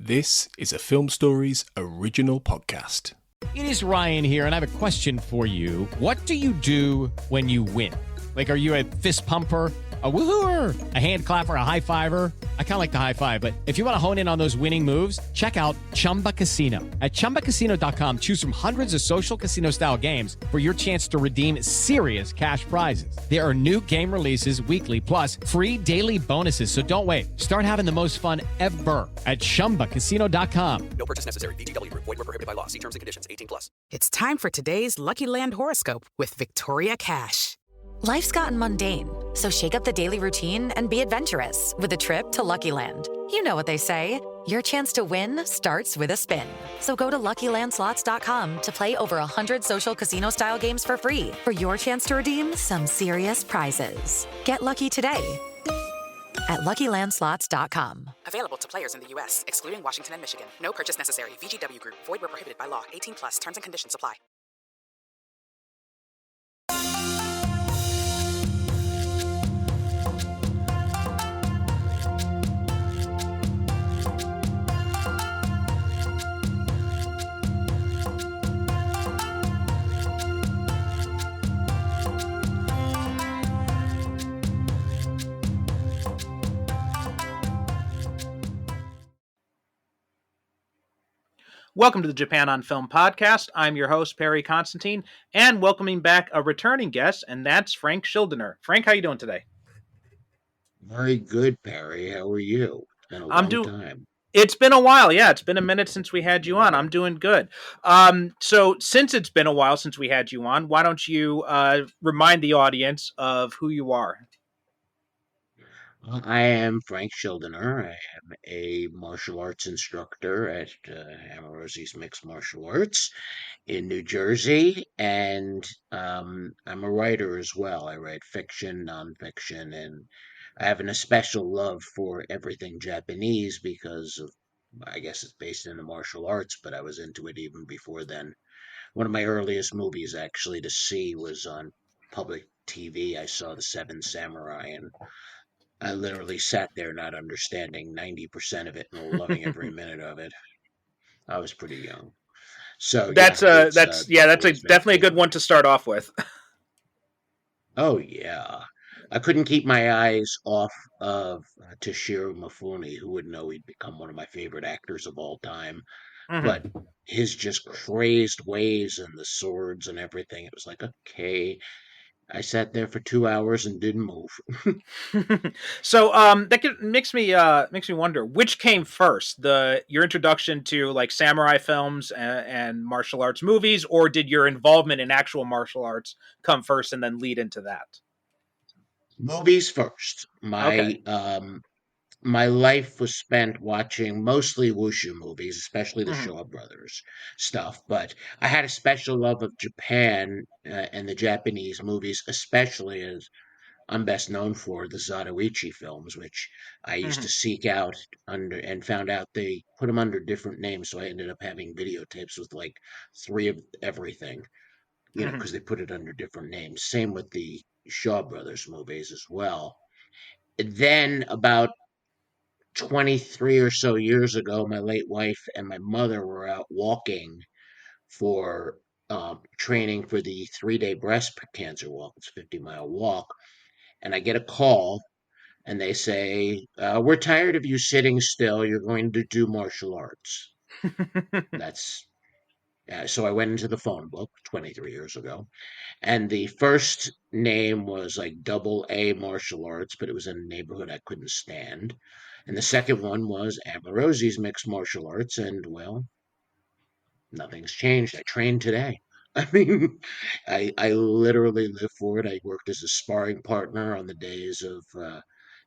This is a Film Stories original podcast. It is Ryan here, and I have a question for you. What do you do when you win? Like, are you a fist pumper, a woohooer, a hand clapper, a high fiver? I kind of like the high five, but if you want to hone in on those winning moves, check out Chumba Casino. At ChumbaCasino.com, choose from hundreds of social casino-style games for your chance to redeem serious cash prizes. There are new game releases weekly, plus free daily bonuses, so don't wait. Start having the most fun ever at ChumbaCasino.com. No purchase necessary. VGW Group. Void where prohibited by law. See terms and conditions. 18+. It's time for today's Lucky Land horoscope with Victoria Cash. Life's gotten mundane, so shake up the daily routine and be adventurous with a trip to Lucky Land. You know what they say, your chance to win starts with a spin. So go to LuckyLandSlots.com to play over 100 social casino-style games for free for your chance to redeem some serious prizes. Get lucky today at LuckyLandSlots.com. Available to players in the U.S., excluding Washington and Michigan. No purchase necessary. VGW Group. Void where prohibited by law. 18+. Terms and conditions apply. Welcome to the Japan on Film podcast. I'm your host, Perry Constantine, and welcoming back a returning guest, and that's Frank Schildiner. Frank, how you doing today? Very good, Perry. How are you? It's been a long time. It's been a while. Yeah, it's been a minute since we had you on. I'm doing good. So since it's been a while since we had you on, why don't you remind the audience of who you are? I am Frank Schildiner. I am a martial arts instructor at Amorosi's Mixed Martial Arts in New Jersey, and I'm a writer as well. I write fiction, nonfiction, and I have a special love for everything Japanese because of, I guess it's based in the martial arts, but I was into it even before then. One of my earliest movies actually to see was on public TV. I saw The Seven Samurai, and I literally sat there not understanding 90% of it and loving every minute of it. I was pretty young. So that's definitely a good one to start off with. Oh yeah. I couldn't keep my eyes off of Toshiro Mifune, who would know he'd become one of my favorite actors of all time. Mm-hmm. But his just crazed ways and the swords and everything, it was like, okay. I sat there for 2 hours and didn't move. So that makes me wonder, which came first, your introduction to like samurai films and martial arts movies, or did your involvement in actual martial arts come first and then lead into that? Movies first. My life was spent watching mostly wushu movies, especially the Shaw Brothers stuff. But I had a special love of Japan and the Japanese movies, especially as I'm best known for the Zatoichi films, which I used to seek out under and found out they put them under different names. So I ended up having videotapes with like 3 of everything, you know, because they put it under different names. Same with the Shaw Brothers movies as well. Then about 23 or so years ago, my late wife and my mother were out walking for training for the 3-day breast cancer walk. It's a 50-mile walk. And I get a call and they say, we're tired of you sitting still. You're going to do martial arts. So I went into the phone book 23 years ago. And the first name was like Double A Martial Arts, but it was in a neighborhood I couldn't stand. And the second one was Amorosi's Mixed Martial Arts, and well, nothing's changed. I train today. I mean, I literally live for it. I worked as a sparring partner on the days of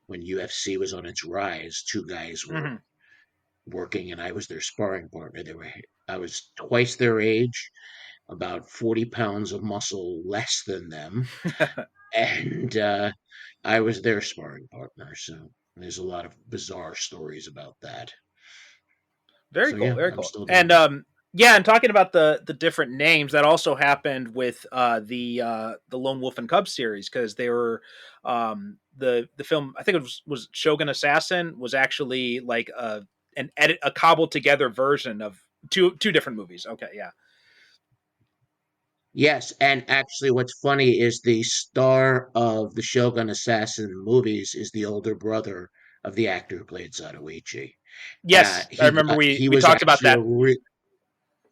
when UFC was on its rise. 2 guys were working, and I was their sparring partner. I was twice their age, about 40 pounds of muscle less than them, and I was their sparring partner. So there's a lot of bizarre stories about that. Very cool. And and talking about the different names, that also happened with the Lone Wolf and Cub series, because they were the film, I think it was Shogun Assassin, was actually like edit, a cobbled together version of two different movies. Okay, yeah. Yes, and actually, what's funny is the star of the Shogun Assassin movies is the older brother of the actor who played Zatoichi. Yes, I remember He we was talked about actually that.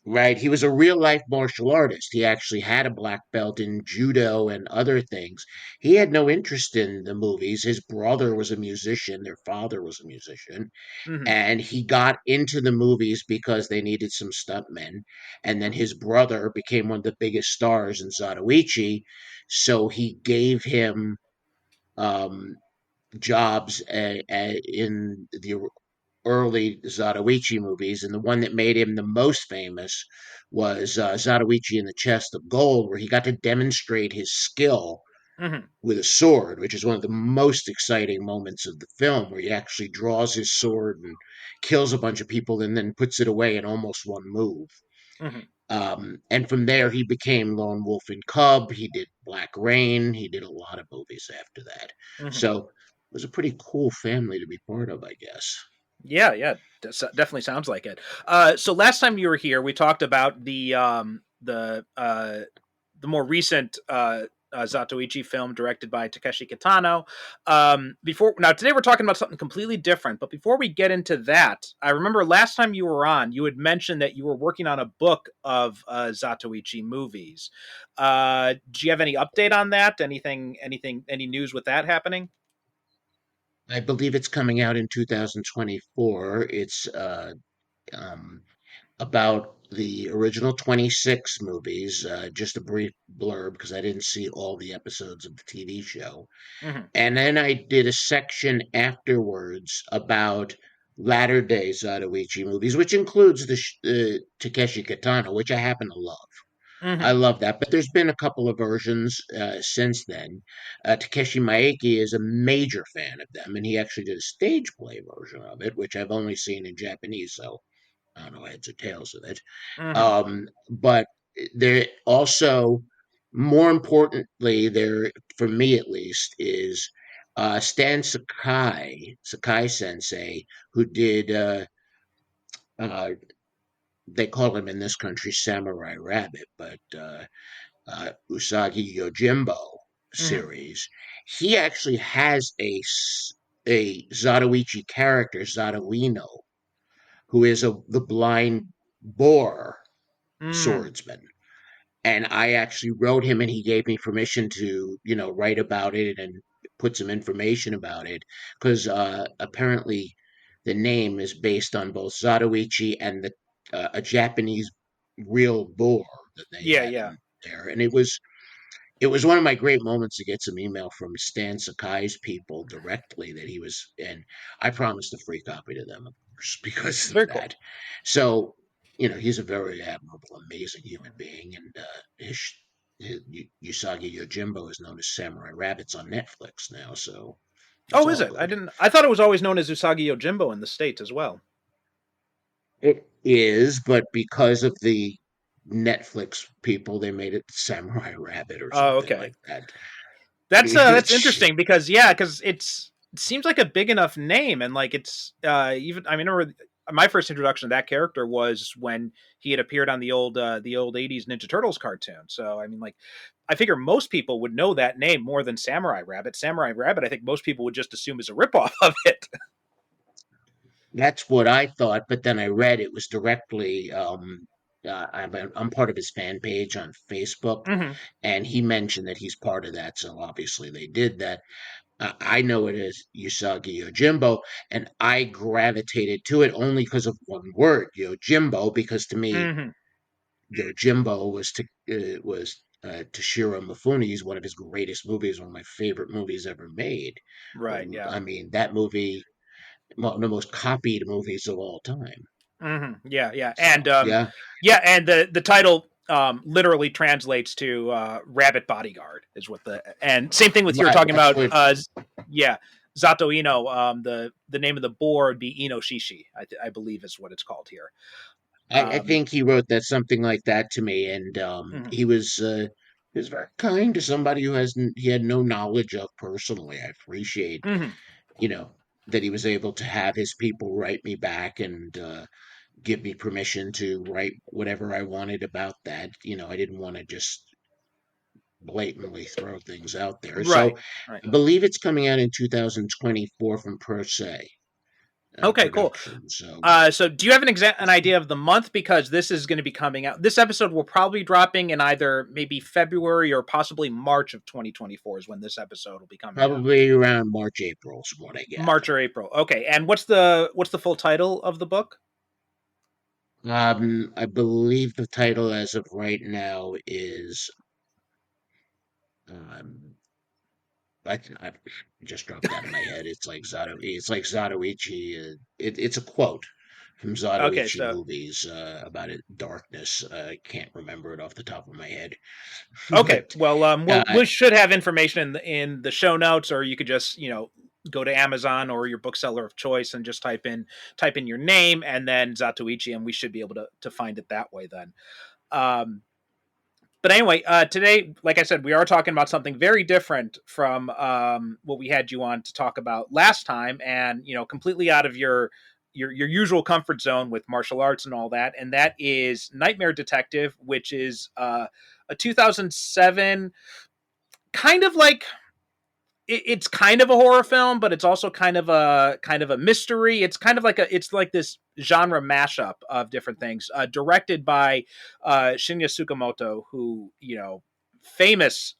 right. He was a real life martial artist. He actually had a black belt in judo and other things. He had no interest in the movies. His brother was a musician. Their father was a musician, Hmm. and he got into the movies because they needed some stuntmen. And then his brother became one of the biggest stars in Zatoichi, so he gave him um, jobs in the early Zatoichi movies. And the one that made him the most famous was Zatoichi and the Chest of Gold, where he got to demonstrate his skill Hmm. with a sword, which is one of the most exciting moments of the film, where he actually draws his sword and kills a bunch of people and then puts it away in almost one move. Hmm. And from there, he became Lone Wolf and Cub. He did Black Rain. He did a lot of movies after that. Hmm. So it was a pretty cool family to be part of, I guess. Yeah, yeah, definitely sounds like it. So last time you were here, we talked about the more recent Zatoichi film directed by Takeshi Kitano. Before now, today we're talking about something completely different. But before we get into that, I remember last time you were on, you had mentioned that you were working on a book of Zatoichi movies. Do you have any update on that? Any news with that happening? I believe it's coming out in 2024. It's um, about the original 26 movies. Just a brief blurb because I didn't see all the episodes of the TV show. Hmm. And then I did a section afterwards about latter day Zatoichi movies, which includes the Takeshi Kitano, which I happen to love. I Hmm. love that, but there's been a couple of versions since then. Takeshi Maeki is a major fan of them, and he actually did a stage play version of it, which I've only seen in Japanese, so I don't know heads or tails of it. Hmm. But there also, more importantly, there for me at least is Stan Sakai Sensei, who did uh, they call him in this country Samurai Rabbit, but Usagi Yojimbo Hmm. series. He actually has a Zatoichi character, Zatoino, who is the blind boar Mm. swordsman. And I actually wrote him, and he gave me permission to, write about it and put some information about it, because apparently the name is based on both Zatoichi and a Japanese real boar that they Yeah, had yeah. in there, and it was one of my great moments to get some email from Stan Sakai's people directly that he was, and I promised a free copy to them, of course, because of Very cool. that. So, he's a very admirable, amazing human being, and his Usagi Yojimbo is known as Samurai Rabbits on Netflix now, so it's Oh, is all it? good. I thought it was always known as Usagi Yojimbo in the States as well. It is, but because of the Netflix people, they made it Samurai Rabbit or Oh, something okay. like that. That's interesting because yeah, because it seems like a big enough name and like it's even I mean I remember my first introduction to that character was when he had appeared on the old 80s Ninja Turtles cartoon. So I mean like I figure most people would know that name more than Samurai Rabbit. Samurai Rabbit I think most people would just assume is a ripoff of it. That's what I thought, but then I read it was directly. I'm part of his fan page on Facebook, Hmm. and he mentioned that he's part of that. So obviously they did that. I know it as Usagi Yojimbo, and I gravitated to it only because of one word, Yojimbo, because to me, Hmm. Yojimbo was Toshiro Mifune's one of his greatest movies, one of my favorite movies ever made. Right, yeah. I mean, that movie, one of the most copied movies of all time. Hmm. Yeah, yeah. And So yeah, yeah, and the title literally translates to rabbit bodyguard is what the and same thing with you were right. talking That's about what yeah, Zato Ino, the name of the boar would be Ino Shishi, I believe is what it's called here. I think he wrote that something like that to me, and Mhm. he was very kind to somebody he had no knowledge of personally. I appreciate, Mhm. you know. that he was able to have his people write me back and give me permission to write whatever I wanted about that. I didn't want to just blatantly throw things out there. So Right. Right. I believe it's coming out in 2024 from Per Se Okay, cool. production. So So do you have an idea of the month? Because this is going to be coming out. This episode will probably be dropping in either maybe February or possibly March of 2024 is when this episode will be coming out. probably around March, April is what I gather. March or April. Okay. And what's the full title of the book? I believe the title as of right now is um, I just dropped out of my head. It's like Zatoichi. It's a quote from Okay, Zatoichi so movies about it, darkness. I can't remember it off the top of my head. okay. But Well, uh, we should have information in the show notes, or you could just go to Amazon or your bookseller of choice and just type in your name and then Zatoichi, and we should be able to find it that way then. Um, but anyway, today, like I said, we are talking about something very different from what we had you on to talk about last time, and completely out of your usual comfort zone with martial arts and all that, and that is Nightmare Detective, which is a 2007 kind of like it's kind of a horror film, but it's also kind of a mystery. It's kind of like it's like this genre mashup of different things. Directed by Shinya Tsukamoto, who famous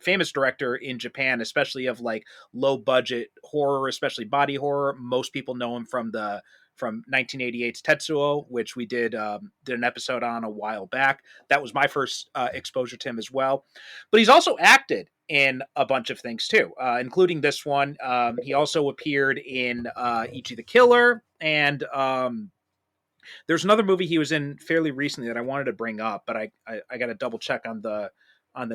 famous director in Japan, especially of like low budget horror, especially body horror. Most people know him from 1988's Tetsuo, which we did an episode on a while back. That was my first exposure to him as well. But he's also acted in a bunch of things too, including this one. He also appeared in Ichi the Killer, and there's another movie he was in fairly recently that I wanted to bring up, but I got to double check on the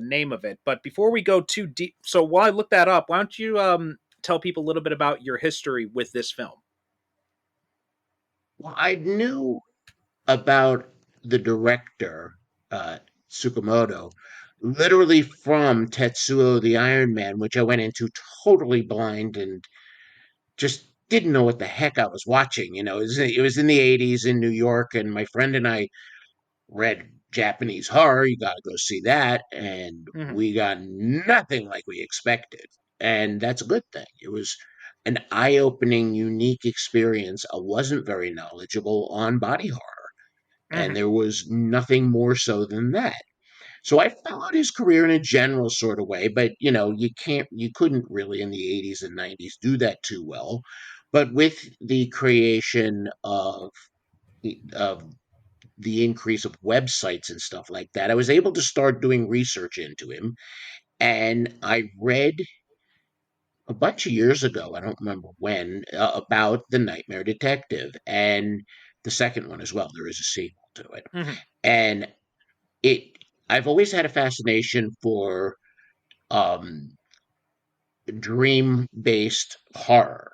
name of it. But before we go too deep, so while I look that up, why don't you tell people a little bit about your history with this film? well, I knew about the director, Tsukamoto, literally from Tetsuo the Iron Man, which I went into totally blind and just didn't know what the heck I was watching. It was in the 80s in New York, and my friend and I read Japanese horror. You got to go see that. And Mm-hmm. we got nothing like we expected. And that's a good thing. It was an eye opening, unique experience. I wasn't very knowledgeable on body horror. And there was nothing more so than that. So I followed his career in a general sort of way, but you couldn't really in the 80s and 90s do that too well. But with the creation of the increase of websites and stuff like that, I was able to start doing research into him. And I read a bunch of years ago, I don't remember when, about The Nightmare Detective and the second one as well. There is a sequel to it. Mm-hmm. And it I've always had a fascination for um, dream-based horror.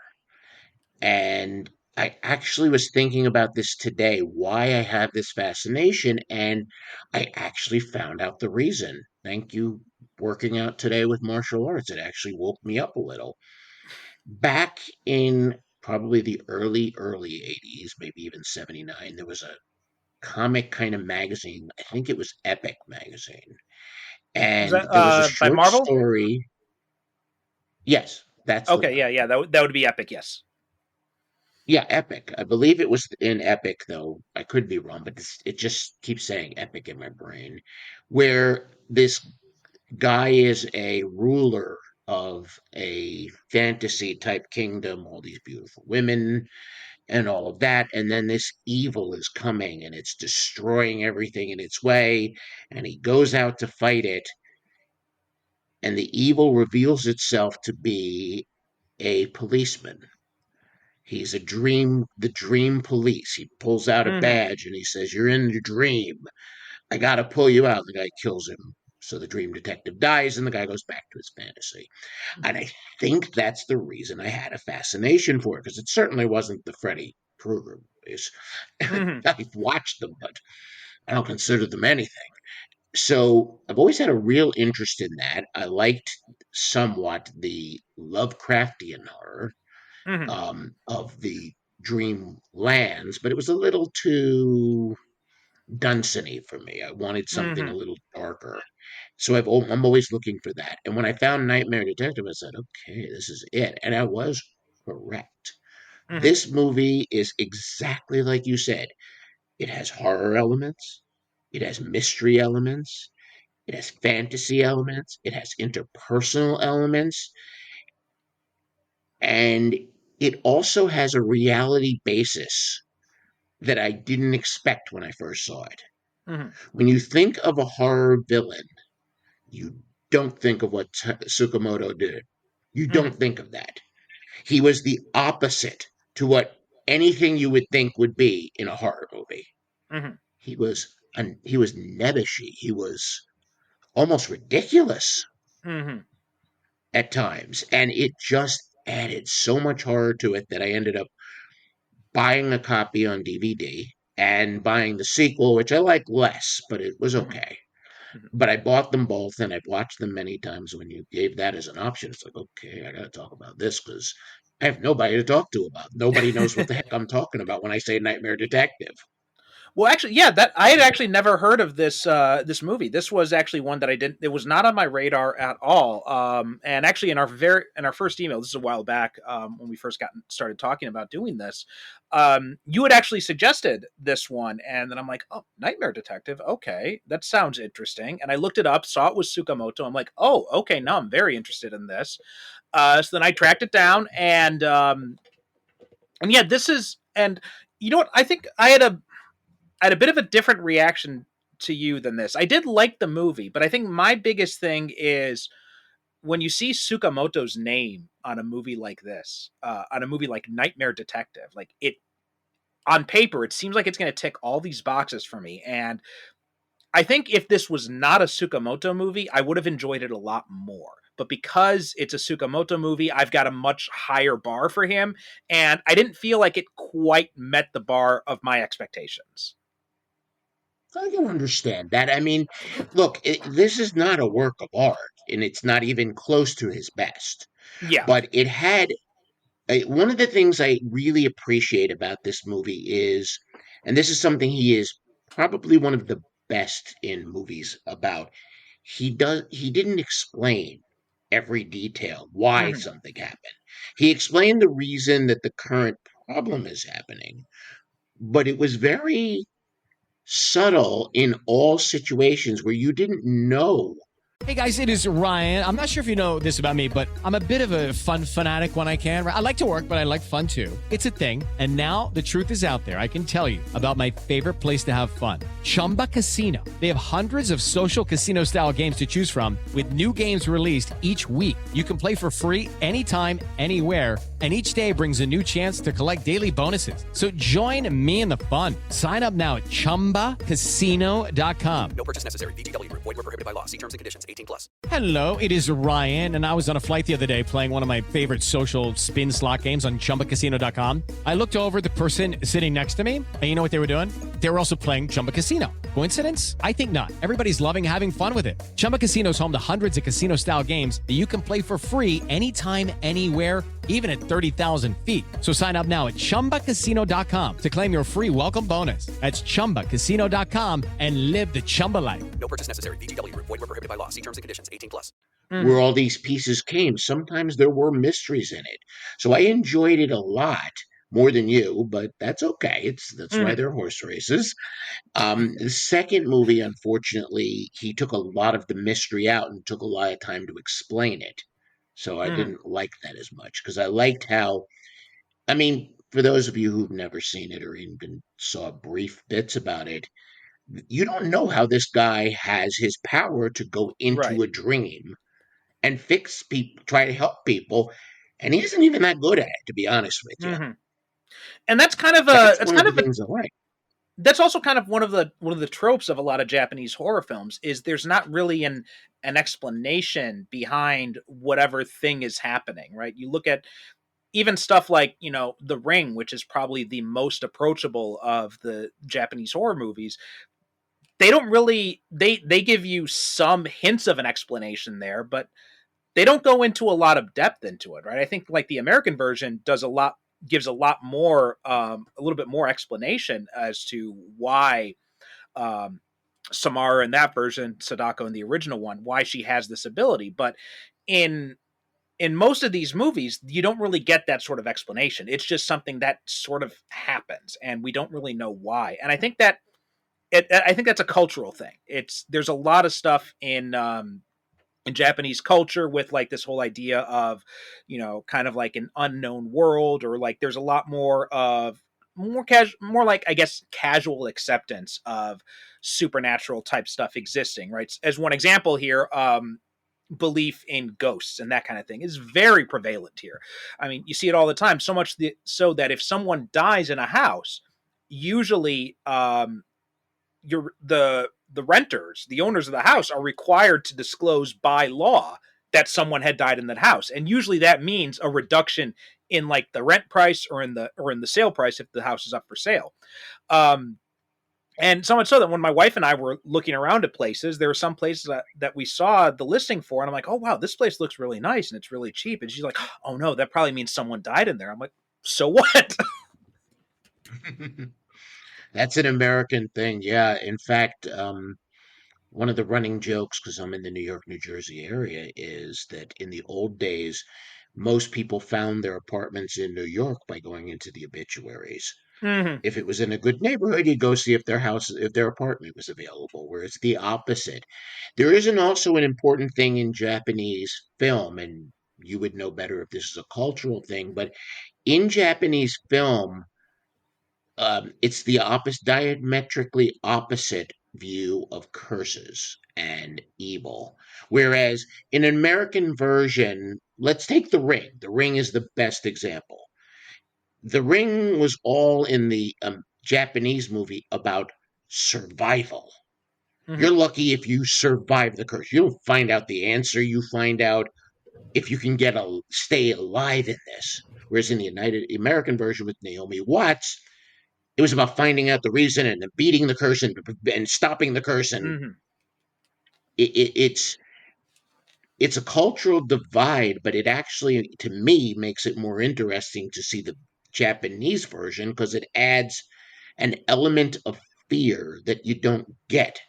And I actually was thinking about this today, why I have this fascination, and I actually found out the reason. Thank you, working out today with martial arts. It actually woke me up a little. Back in probably the early 80s, maybe even 79, there was a comic kind of magazine. I think it was Epic magazine. Was And that there was a by short Marvel? story. Yes, that's the Okay, one. yeah, that would be Epic. Yes. Yeah, Epic. I believe it was in Epic, though. I could be wrong, but it just keeps saying Epic in my brain. Where this guy is a ruler of a fantasy type kingdom, all these beautiful women and all of that. And then this evil is coming and it's destroying everything in its way. And he goes out to fight it. And the evil reveals itself to be a policeman. He's the dream police. He pulls out a Mm-hmm. badge and he says, "You're in your dream. I gotta pull you out." The guy kills him. So the dream detective dies and the guy goes back to his fantasy. And I think that's the reason I had a fascination for it, because it certainly wasn't the Freddy Krueger movies. Mm-hmm. I've watched them, but I don't consider them anything. So I've always had a real interest in that. I liked somewhat the Lovecraftian horror Hmm. of the dream lands, but it was a little too Dunsany for me. I wanted something a Hmm. little darker. So I'm always looking for that. And when I found Nightmare Detective, I said, okay, this is it. And I was correct. Hmm. This movie is exactly like you said. It has horror elements, it has mystery elements, it has fantasy elements, it has interpersonal elements, and it also has a reality basis that I didn't expect when I first saw it. Hmm. When you think of a horror villain, you don't think of what Tsukamoto did. You Hmm. don't think of that. He was the opposite to what anything you would think would be in a horror movie. Hmm. He was nebbishy. He was almost ridiculous Hmm. at times, and it just added so much horror to it that I ended up buying a copy on DVD and buying the sequel, which I like less, but it was Hmm. okay. But I bought them both and I've watched them many times. When you gave that as an option, it's like, okay, I got to talk about this because I have nobody to talk to about. Nobody knows what the heck I'm talking about when I say Nightmare Detective. Well, actually, yeah, that I had actually never heard of this movie. This was actually one that I didn't. It was not on my radar at all. And actually, in our first email, this is a while back, when we first started talking about doing this, you had actually suggested this one, and then I'm like, oh, Nightmare Detective. Okay, that sounds interesting. And I looked it up, saw it was Tsukamoto. I'm like, oh, okay, now I'm very interested in this. So then I tracked it down, and yeah, this is and you know what? I think I had a bit of a different reaction to you than this. I did like the movie, but I think my biggest thing is when you see Tsukamoto's name on a movie like this, on a movie like Nightmare Detective, like it on paper, it seems like it's going to tick all these boxes for me. And I think if this was not a Tsukamoto movie, I would have enjoyed it a lot more. But because it's a Tsukamoto movie, I've got a much higher bar for him. And I didn't feel like it quite met the bar of my expectations. I can understand that. I mean, look, this is not a work of art, and it's not even close to his best. Yeah. But it had one of the things I really appreciate about this movie is, and this is something he is probably one of the best in movies about. He didn't explain every detail why Hmm. something happened. He explained the reason that the current problem is happening, but it was very subtle in all situations where you didn't know. Hey guys, it is Ryan. I'm not sure if you know this about me, but I'm a bit of a fun fanatic when I can. I like to work, but I like fun too. It's a thing. And now the truth is out there. I can tell you about my favorite place to have fun. Chumba Casino. They have hundreds of social casino style games to choose from with new games released each week. You can play for free anytime, anywhere. And each day brings a new chance to collect daily bonuses. So join me in the fun. Sign up now at ChumbaCasino.com. No purchase necessary. VGW Group. Void were prohibited by law. See terms and conditions. 18 plus. Hello, it is Ryan, and I was on a flight the other day playing one of my favorite social spin slot games on ChumbaCasino.com. I looked over at the person sitting next to me, and you know what they were doing? They were also playing Chumba Casino. Coincidence? I think not. Everybody's loving having fun with it. Chumba Casino is home to hundreds of casino-style games that you can play for free anytime, anywhere, even at 30,000 feet. So sign up now at ChumbaCasino.com to claim your free welcome bonus. That's ChumbaCasino.com and live the Chumba life. No purchase necessary. VGW Group. Void were prohibited by law. See terms and conditions. 18 plus. Where all these pieces came. Sometimes there were mysteries in it. So I enjoyed it a lot more than you, but that's okay. That's why Mhm. they're horse races. The second movie, unfortunately, he took a lot of the mystery out and took a lot of time to explain it. So I Mhm. didn't like that as much because I liked how, I mean, for those of you who've never seen it or even saw brief bits about it, you don't know how this guy has his power to go into Right. a dream and fix people, try to help people, and he isn't even that good at it, to be honest with you. Mhm. And that's kind of a That's one of the things I like. that's also kind of one of the tropes of a lot of Japanese horror films is there's not really an explanation behind whatever thing is happening, right? You look at even stuff like, The Ring, which is probably the most approachable of the Japanese horror movies. they don't really they give you some hints of an explanation there, but they don't go into a lot of depth into it, right? I think like the American version gives a lot more, a little bit more explanation as to why um, Samara in that version, Sadako in the original one, why she has this ability. But in most of these movies, you don't really get that sort of explanation. It's just something that sort of happens, and we don't really know why. And I think that I think that's a cultural thing. There's a lot of stuff in Japanese culture with like this whole idea of, kind of like an unknown world, or like there's a lot more of more like, I guess, casual acceptance of supernatural type stuff existing, right? As one example here, belief in ghosts and that kind of thing is very prevalent here. I mean, you see it all the time, so much so that if someone dies in a house, usually you're the renters, the owners of the house, are required to disclose by law that someone had died in that house, and usually that means a reduction in like the rent price or in the sale price if the house is up for sale. And so much so that when my wife and I were looking around at places, there were some places that we saw the listing for, and I'm like, oh wow, this place looks really nice and it's really cheap. And she's like, oh no, that probably means someone died in there. I'm like, so what? That's an American thing. Yeah. In fact, one of the running jokes, because I'm in the New York, New Jersey area, is that in the old days, most people found their apartments in New York by going into the obituaries. Hmm. If it was in a good neighborhood, you'd go see if their apartment was available, where it's the opposite. There isn't also an important thing in Japanese film, and you would know better if this is a cultural thing, but in Japanese film, it's the opposite, diametrically opposite view of curses and evil. Whereas in an American version, let's take The Ring. The Ring is the best example. The Ring was all in the Japanese movie about survival. Hmm. You're lucky if you survive the curse. You don't find out the answer. You find out if you can stay alive in this. Whereas in the United American version with Naomi Watts, it was about finding out the reason and then beating the curse and stopping the curse. And Hmm. it's a cultural divide, but it actually, to me, makes it more interesting to see the Japanese version because it adds an element of fear that you don't get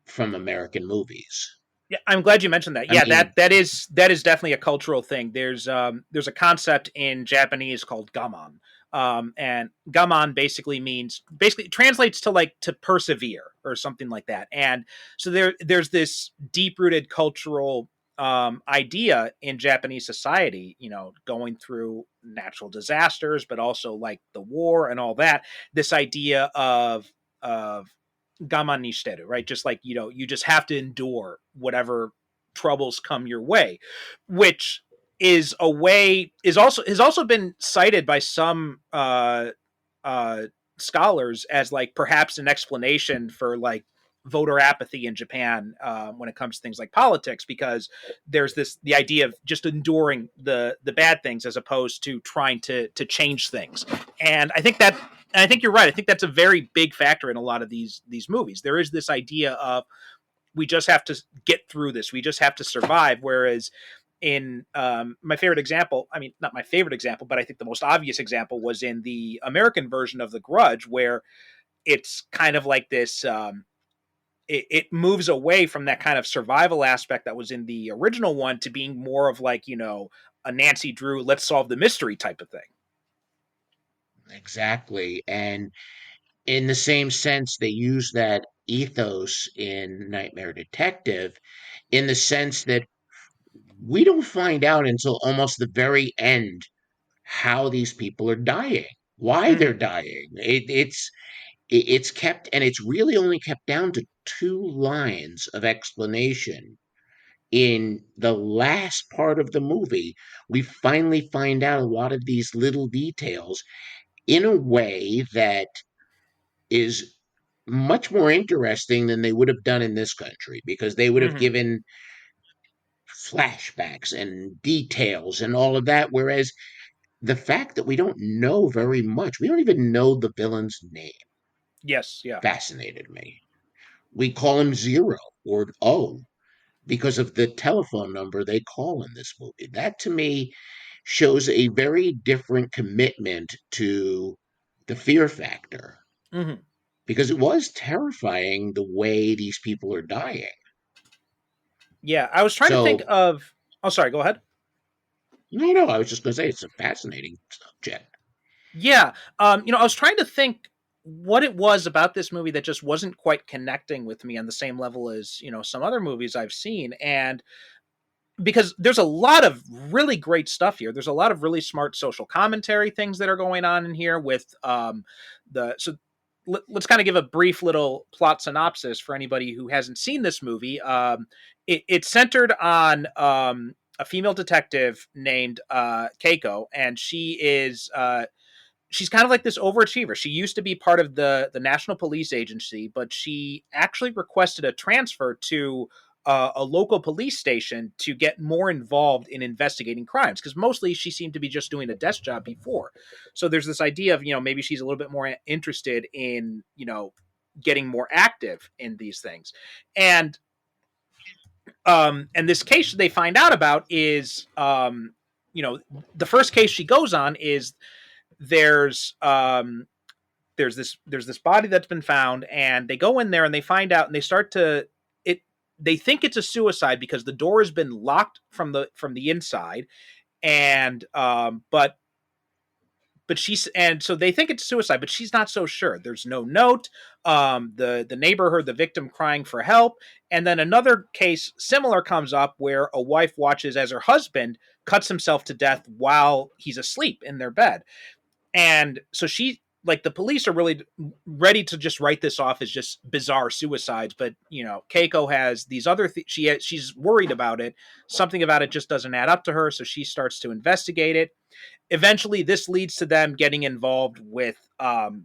from American movies. Yeah, I'm glad you mentioned that. I Yeah, mean, that is definitely a cultural thing. There's a concept in Japanese called gaman. And gaman basically translates to like to persevere or something like that. And so there's this deep rooted cultural idea in Japanese society, going through natural disasters, but also like the war and all that. This idea of gaman ni shiteru, right? Just like, you just have to endure whatever troubles come your way, which has also been cited by some uh scholars as like perhaps an explanation for like voter apathy in Japan when it comes to things like politics, because there's the idea of just enduring the bad things as opposed to trying to change things. And I think you're right. I think that's a very big factor in a lot of these movies. There is this idea of we just have to get through this. We just have to survive. Whereas in my favorite example, I mean, not my favorite example, but I think the most obvious example was in the American version of The Grudge, where it's kind of like this. It moves away from that kind of survival aspect that was in the original one to being more of like, a Nancy Drew, let's solve the mystery type of thing. exactly. And in the same sense, they use that ethos in Nightmare Detective in the sense that we don't find out until almost the very end how these people are dying, why they're Hmm. dying. It's kept, and it's really only kept down to two lines of explanation. In the last part of the movie, we finally find out a lot of these little details in a way that is much more interesting than they would have done in this country because they would have Hmm. given flashbacks and details and all of that. Whereas the fact that we don't know very much, we don't even know the villain's name, Yes. Yeah. fascinated me. We call him Zero or O because of the telephone number they call in this movie. That to me shows a very different commitment to the fear factor Hmm. because it was terrifying the way these people are dying. Yeah, I was trying to think So, of. Oh, sorry. Go ahead. no, I was just going to say it's a fascinating subject. Yeah, I was trying to think what it was about this movie that just wasn't quite connecting with me on the same level as some other movies I've seen, and because there's a lot of really great stuff here. There's a lot of really smart social commentary things that are going on in here with the so. Let's kind of give a brief little plot synopsis for anybody who hasn't seen this movie. It's centered on a female detective named Keiko, and she's kind of like this overachiever. She used to be part of the National Police Agency, but she actually requested a transfer to a local police station to get more involved in investigating crimes because mostly she seemed to be just doing a desk job before. So there's this idea of maybe she's a little bit more interested in getting more active in these things, and this case they find out about is the first case she goes on is there's there's this body that's been found, and they go in there and they find out and they start to it they think it's a suicide because the door has been locked from the inside, and but she's and so they think it's suicide, but she's not so sure. There's no note. The neighbor heard the victim crying for help, and then another case similar comes up where a wife watches as her husband cuts himself to death while he's asleep in their bed. And so the police are really ready to just write this off as just bizarre suicides, but Keiko has these other she's worried about it. Something about it just doesn't add up to her, so she starts to investigate it. Eventually this leads to them getting involved with Kyoichi,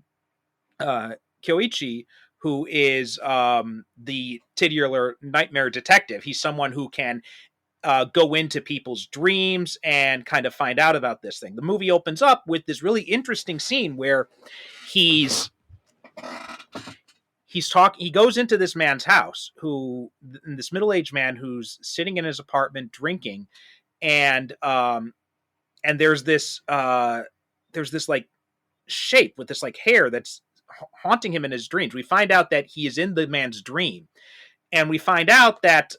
who is the titular nightmare detective. He's someone who can go into people's dreams and kind of find out about this thing. The movie opens up with this really interesting scene where he's talking. He goes into this man's house, this middle-aged man who's sitting in his apartment drinking, and there's this like shape with this like hair that's haunting him in his dreams. We find out that he is in the man's dream, and we find out that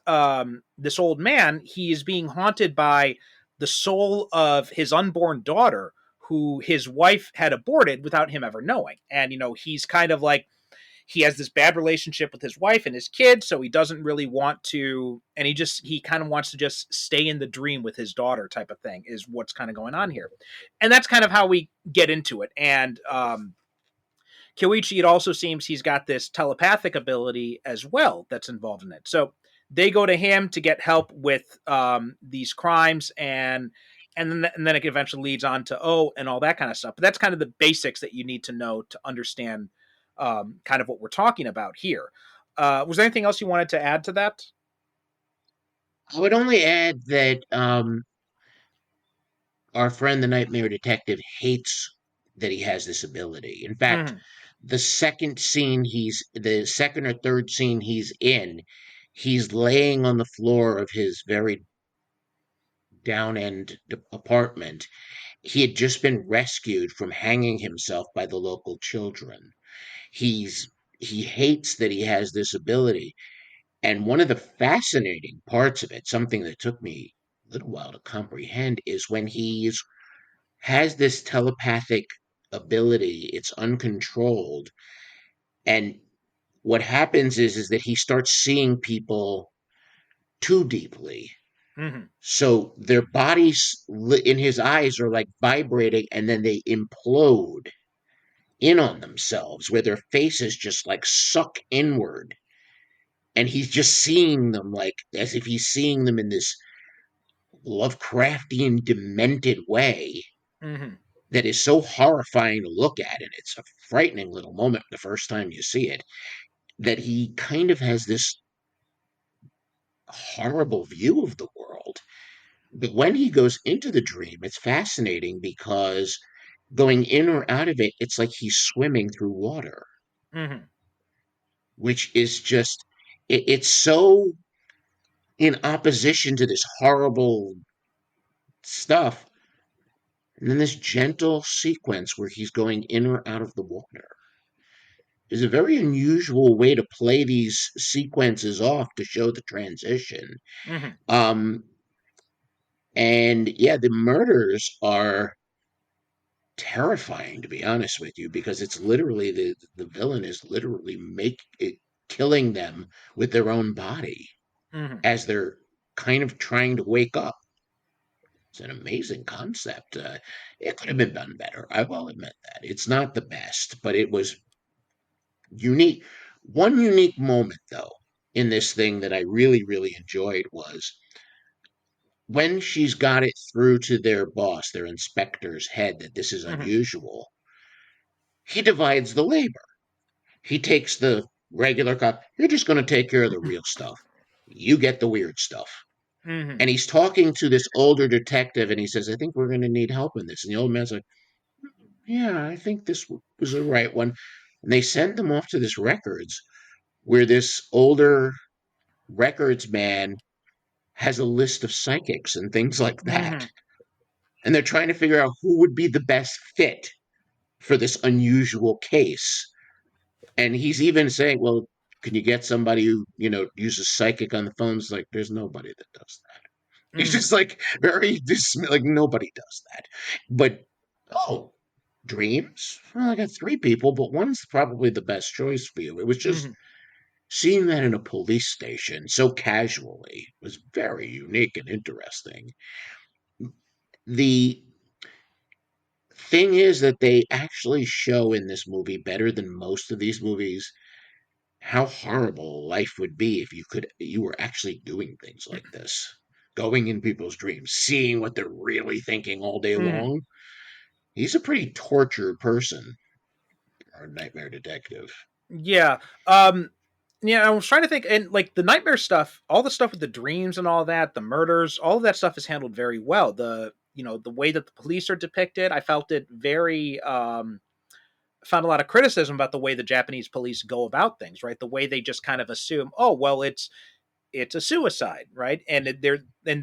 this old man, he is being haunted by the soul of his unborn daughter, who his wife had aborted without him ever knowing. And he's kind of like, he has this bad relationship with his wife and his kids, so he doesn't really want to, and he kind of wants to just stay in the dream with his daughter, type of thing is what's kind of going on here. And that's kind of how we get into it. And Kyoichi, it also seems he's got this telepathic ability as well that's involved in it. So they go to him to get help with these crimes, and then it eventually leads on to and all that kind of stuff. But that's kind of the basics that you need to know to understand kind of what we're talking about here. Was there anything else you wanted to add to that? I would only add that our friend, the nightmare detective, hates that he has this ability. In fact, Mm-hmm. the second or third scene he's in, he's laying on the floor of his very down end apartment. He had just been rescued from hanging himself by the local children. He hates that he has this ability. And one of the fascinating parts of it, something that took me a little while to comprehend, is when he's has this telepathic ability, it's uncontrolled. And what happens is that he starts seeing people too deeply. Mm-hmm. So their bodies in his eyes are like vibrating and then they implode in on themselves where their faces just like suck inward. And he's just seeing them like as if he's seeing them in this Lovecraftian, demented way Mm-hmm. that is so horrifying to look at. And it's a frightening little moment the first time you see it, that he kind of has this horrible view of the world. But when he goes into the dream, it's fascinating because going in or out of it, it's like he's swimming through water. Mm-hmm. which is just, it's so in opposition to this horrible stuff. And then this gentle sequence where he's going in or out of the water is a very unusual way to play these sequences off to show the transition. Mm-hmm. And yeah, the murders are terrifying, to be honest with you, because it's literally the villain is literally killing them with their own body Mm-hmm. as they're kind of trying to wake up. It's an amazing concept. It could have been done better. I will admit that. It's not the best, but it was unique. One unique moment, though, in this thing that I really, really enjoyed was when she's got it through to their boss, their inspector's head, that this is Mm-hmm. unusual. He divides the labor. He takes the regular cop. You're just going to take care of the real stuff. You get the weird stuff. Mm-hmm. And he's talking to this older detective, and he says, I think we're going to need help in this. And the old man's like, yeah, I think this was the right one. And they send them off to this records where this older records man has a list of psychics and things like Mm-hmm. that. And they're trying to figure out who would be the best fit for this unusual case. And he's even saying, well, can you get somebody who, uses psychic on the phone? It's like, there's nobody that does that. He's Mm-hmm. just like like nobody does that. But, oh, dreams? Well, I got 3 people, but one's probably the best choice for you. It was just Mm-hmm. seeing that in a police station so casually was very unique and interesting. The thing is that they actually show in this movie, better than most of these movies, how horrible life would be if you were actually doing things like this, going in people's dreams, seeing what they're really thinking all day Mm-hmm. long. He's a pretty tortured person, our nightmare detective. Yeah. Yeah, I was trying to think, and like the nightmare stuff, all the stuff with the dreams and all that, the murders, all of that stuff is handled very well. The way that the police are depicted, I felt it very found a lot of criticism about the way the Japanese police go about things, right? The way they just kind of assume, oh, well, it's a suicide, right? And they're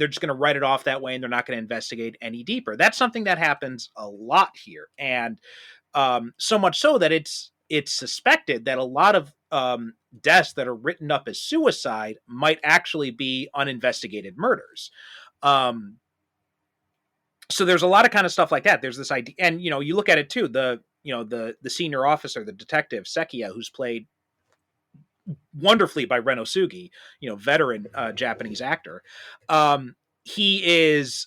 just going to write it off that way, and they're not going to investigate any deeper. That's something that happens a lot here, and so much so that it's suspected that a lot of deaths that are written up as suicide might actually be uninvestigated murders. Um, so there's a lot of kind of stuff like that. There's this idea, and you look at it too. The senior officer, the detective Sekiya, who's played wonderfully by Ren Osugi, veteran Japanese actor. He is,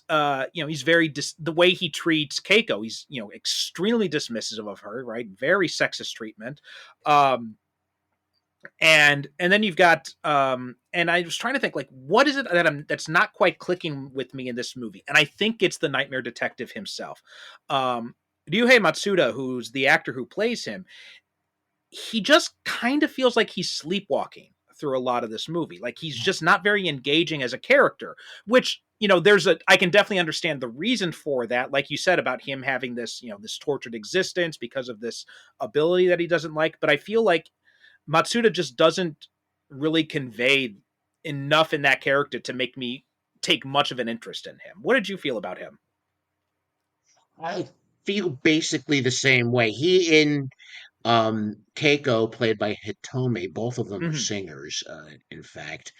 he's very the way he treats Keiko. He's extremely dismissive of her, right? Very sexist treatment. And then you've got, and I was trying to think, like, what is it that's not quite clicking with me in this movie? And I think it's the nightmare detective himself. Ryuhei Matsuda, who's the actor who plays him, he just kind of feels like he's sleepwalking through a lot of this movie. Like he's just not very engaging as a character, which, I can definitely understand the reason for that. Like you said about him having this, this tortured existence because of this ability that he doesn't like. But I feel like Matsuda just doesn't really convey enough in that character to make me take much of an interest in him. What did you feel about him? I feel basically the same way. He in Keiko, played by Hitomi, both of them are Mm-hmm. singers, in fact.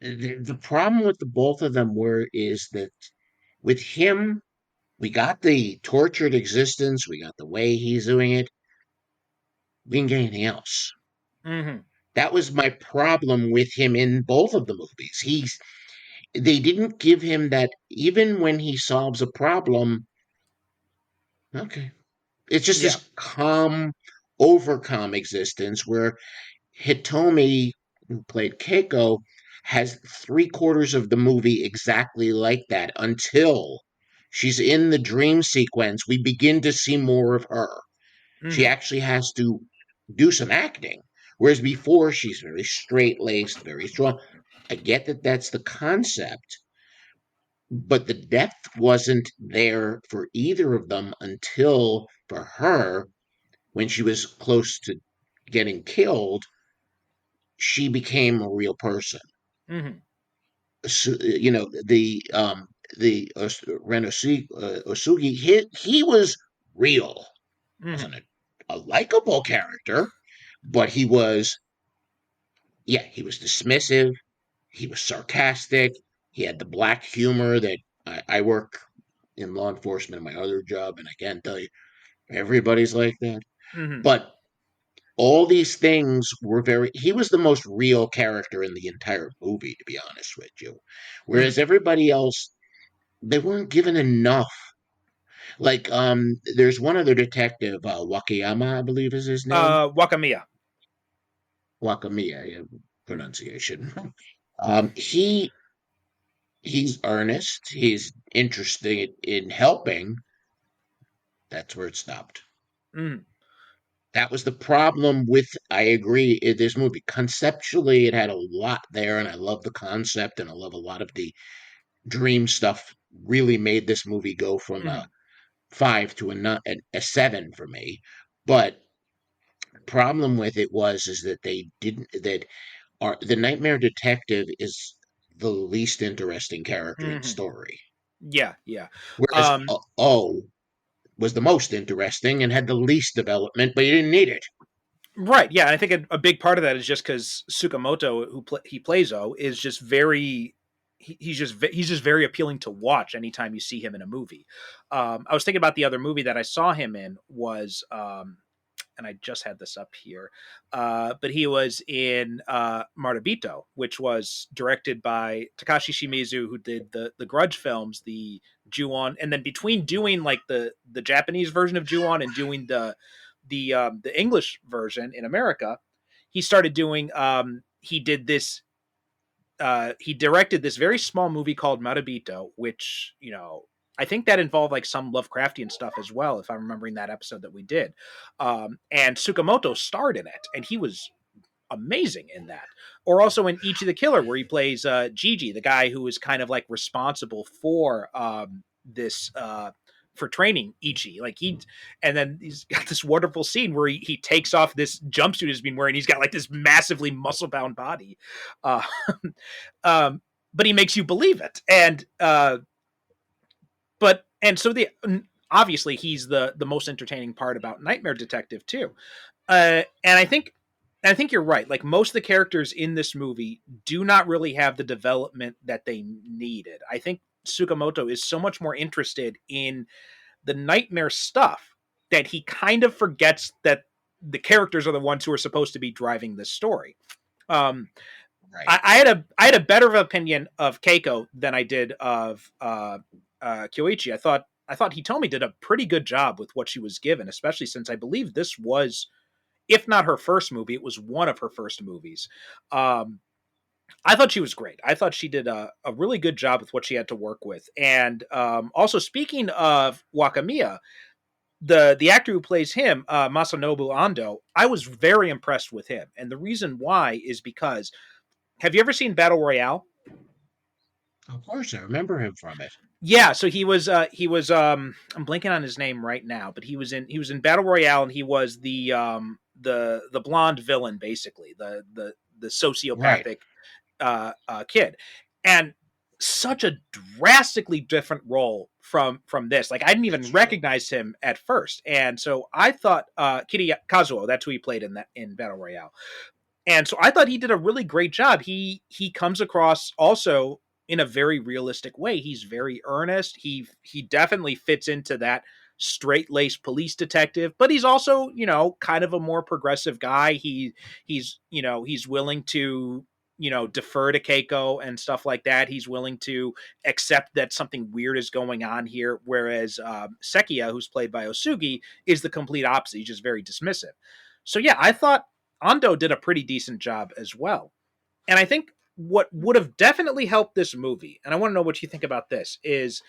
The problem with the both of them is that with him, we got the tortured existence, we got the way he's doing it. We didn't get anything else. Mm-hmm. That was my problem with him in both of the movies. They didn't give him that, even when he solves a problem. Okay, it's just Yeah. this overcalm existence where Hitomi, who played Keiko, has 3/4 of the movie exactly like that until she's in the dream sequence. We begin to see more of her. She Mm-hmm. actually has to do some acting, whereas before she's very straight laced, very strong. I get that that's the concept, but the depth wasn't there for either of them until for her, when she was close to getting killed, she became a real person. Mm-hmm. So, the Osugi, he was real. Mm-hmm. Wasn't a likable character, but he was dismissive. He was sarcastic. He had the black humor that I work in law enforcement in my other job, and I can't tell you everybody's like that. Mm-hmm. But all these things were he was the most real character in the entire movie, to be honest with you. Mm-hmm. Whereas everybody else, they weren't given enough. Like, there's one other detective, Wakayama, I believe is his name. Wakamiya. Wakamiya, yeah, Mm-hmm. pronunciation. He he's earnest. He's interested in helping. That's where it stopped. Mm-hmm. That was the problem with, I agree, this movie. Conceptually, it had a lot there, and I love the concept, and I love a lot of the dream stuff. Really made this movie go from Mm-hmm. a 5 to a 7 for me. But the problem with it is that they didn't, that the Nightmare Detective is the least interesting character in the Mm-hmm. story. Yeah, yeah. Whereas Um, O was the most interesting and had the least development, but you didn't need it. right. Yeah, I think a big part of that is just because Tsukamoto, he plays O, is just very. He's just very appealing to watch anytime you see him in a movie. I was thinking about the other movie that I saw him in was, and I just had this up here, but he was in Marabito, which was directed by Takashi Shimizu, who did the Grudge films, the Ju-on, and then between doing like the Japanese version of Ju-on and doing the English version in America, he started doing he did this he directed this very small movie called Marabito, which, I think that involved like some Lovecraftian stuff as well, if I'm remembering that episode that we did. And Tsukamoto starred in it, and he was amazing in that. Or also in Ichi the Killer, where he plays Gigi, the guy who is kind of like responsible for this for training Ichi. And then he's got this wonderful scene where he takes off this jumpsuit he's been wearing. He's got like this massively muscle bound body, uh, but he makes you believe it. And so obviously he's the most entertaining part about Nightmare Detective too. And I think you're right. Like most of the characters in this movie do not really have the development that they needed. I think Tsukamoto is so much more interested in the nightmare stuff that he kind of forgets that the characters are the ones who are supposed to be driving this story. Um, Right. I had a better opinion of Keiko than I did of Kyoichi. I thought Hitomi did a pretty good job with what she was given, especially since I believe this was, if not her first movie, it was one of her first movies. I thought she was great. I thought she did a really good job with what she had to work with. And also, speaking of Wakamiya, the actor who plays him, Masanobu Ando, I was very impressed with him. And the reason why is because, have you ever seen Battle Royale? Of course, I remember him from it. Yeah, so I'm blanking on his name right now, but he was in Battle Royale, and he was the blonde villain, basically, the Right. sociopathic kid. And such a drastically different role from this. Like I didn't even That's true. recognize him at first. And so I thought Kiri Kazuo, that's who he played in Battle Royale. And so I thought he did a really great job. He comes across also in a very realistic way. He's very earnest. He definitely fits into that straight-laced police detective, but he's also, kind of a more progressive guy. He's willing to, defer to Keiko and stuff like that. He's willing to accept that something weird is going on here, whereas Sekiya, who's played by Osugi, is the complete opposite. He's just very dismissive. So yeah, I thought Ando did a pretty decent job as well. And I think what would have definitely helped this movie, and I want to know what you think about this, is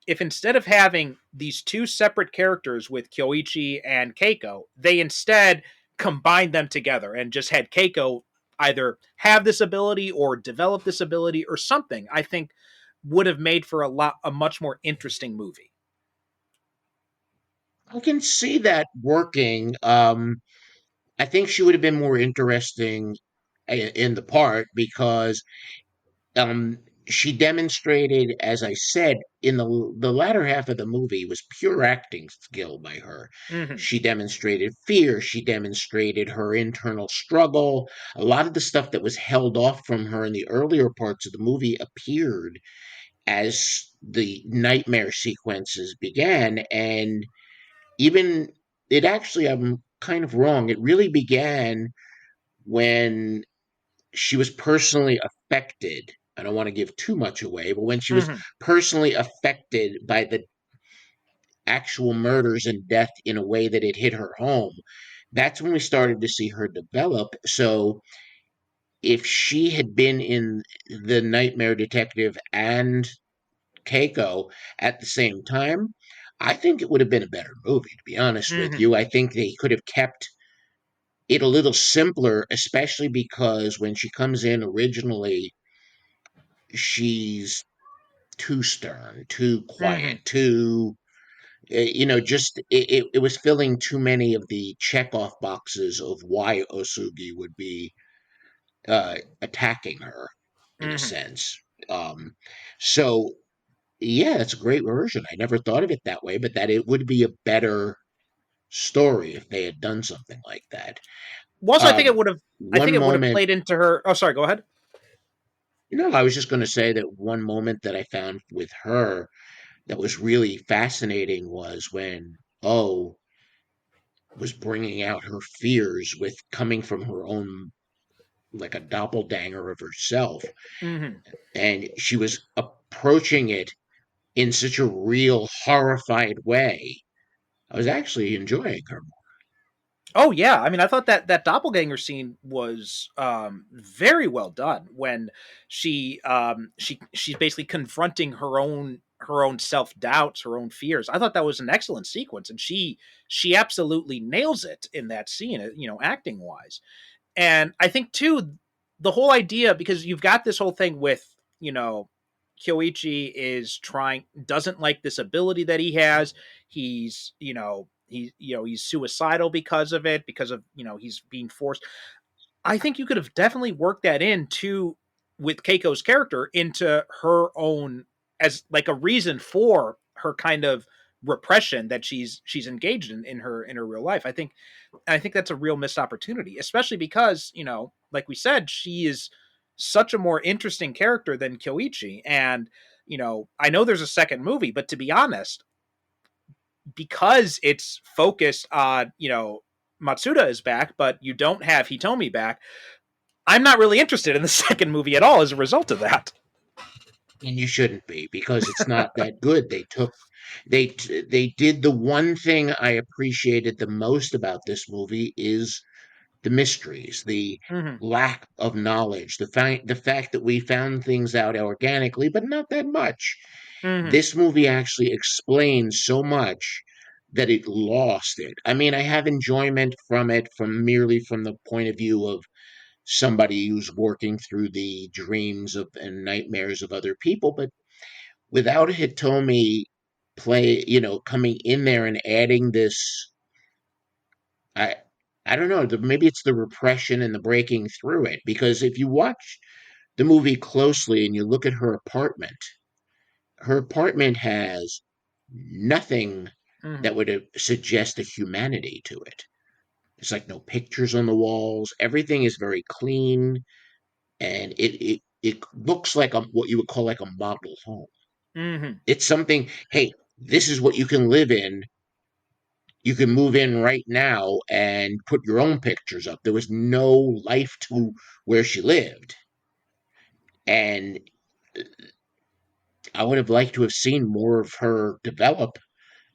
if instead of having these two separate characters with Kyoichi and Keiko, they instead combined them together and just had Keiko either have this ability or develop this ability or something, I think would have made for a much more interesting movie. I can see that working. I think she would have been more interesting in the part because um, she demonstrated, as I said, in the latter half of the movie was pure acting skill by her. Hmm. She demonstrated fear. She demonstrated her internal struggle. A lot of the stuff that was held off from her in the earlier parts of the movie appeared as the nightmare sequences began. And even it actually, I'm kind of wrong. It really began when she was personally affected. I don't want to give too much away, but when she was Hmm. personally affected by the actual murders and death in a way that it hit her home, that's when we started to see her develop. So if she had been in the Nightmare Detective and Keiko at the same time, I think it would have been a better movie, to be honest with Hmm. you. I think they could have kept it a little simpler, especially because when she comes in originally, she's too stern, too Hmm. quiet, too just it was filling too many of the checkoff boxes of why Osugi would be attacking her in a Hmm. sense. Um, so yeah, it's a great version. I never thought of it that way, but that it would be a better story if they had done something like that. Well, also, I think it Um, would have. I think one it would have moment, played into her. Oh, sorry. Go ahead. I was just going to say that one moment that I found with her that was really fascinating was when was bringing out her fears with coming from her own, like a doppelganger of herself, Hmm. and she was approaching it in such a real horrified way. I was actually enjoying her. Oh yeah, I mean, I thought that doppelganger scene was very well done when she's basically confronting her own self doubts, her own fears. I thought that was an excellent sequence, and she absolutely nails it in that scene, acting wise. And I think too, the whole idea, because you've got this whole thing with, Kyoichi doesn't like this ability that he has. He's suicidal because of it, because of, he's being forced. I think you could have definitely worked that into with Keiko's character into her own, as like a reason for her kind of repression that she's engaged in her real life. I think that's a real missed opportunity, especially because, like we said, she is such a more interesting character than Kyoichi. And, I know there's a second movie, but to be honest, because it's focused on, Matsuda is back, but you don't have Hitomi back, I'm not really interested in the second movie at all as a result of that. And you shouldn't be because it's not that good. They did the one thing I appreciated the most about this movie is the mysteries, the Hmm. lack of knowledge, the fact that we found things out organically, but not that much. Hmm. This movie actually explains so much that it lost it. I mean, I have enjoyment from it from the point of view of somebody who's working through the dreams of and nightmares of other people, but without Hitomi coming in there and adding this, I I don't know, maybe it's the repression and the breaking through it. Because if you watch the movie closely and you look at her apartment has nothing Hmm. that would suggest a humanity to it. It's like no pictures on the walls. Everything is very clean, and it looks like what you would call like a model home. Hmm. It's something. Hey, this is what you can live in. You can move in right now and put your own pictures up. There was no life to where she lived, and I would have liked to have seen more of her develop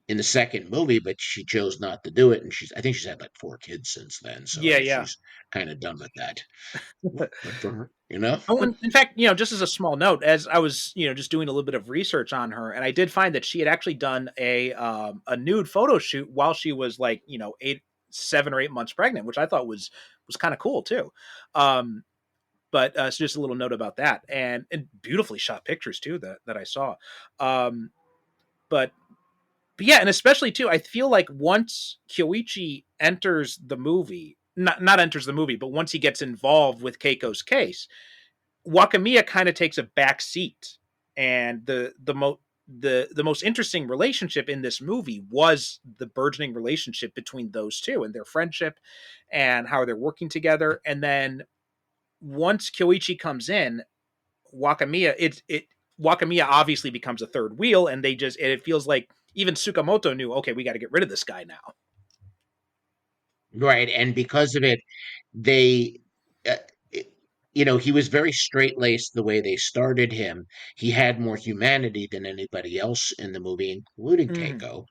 in the second movie, but she chose not to do it. And I think she's had like 4 kids since then. So I Yeah, guess yeah. she's kind of done with that. Good for her. Oh, and in fact, just as a small note, as I was, just doing a little bit of research on her, and I did find that she had actually done a nude photo shoot while she was like, 7 or 8 months pregnant, which I thought was kind of cool too. Um, but so just a little note about that, and beautifully shot pictures too that I saw. Um, but but yeah, and especially too, I feel like once Kyoichi enters the movie, not enters the movie, but once he gets involved with Keiko's case, Wakamiya kind of takes a back seat, and the most interesting relationship in this movie was the burgeoning relationship between those two and their friendship and how they're working together. And then once Kyoichi comes in, Wakamiya obviously becomes a third wheel, and it feels like even Tsukamoto knew, okay, we got to get rid of this guy now. Right, and because of it, they, uh, he was very straight-laced the way they started him. He had more humanity than anybody else in the movie, including Keiko.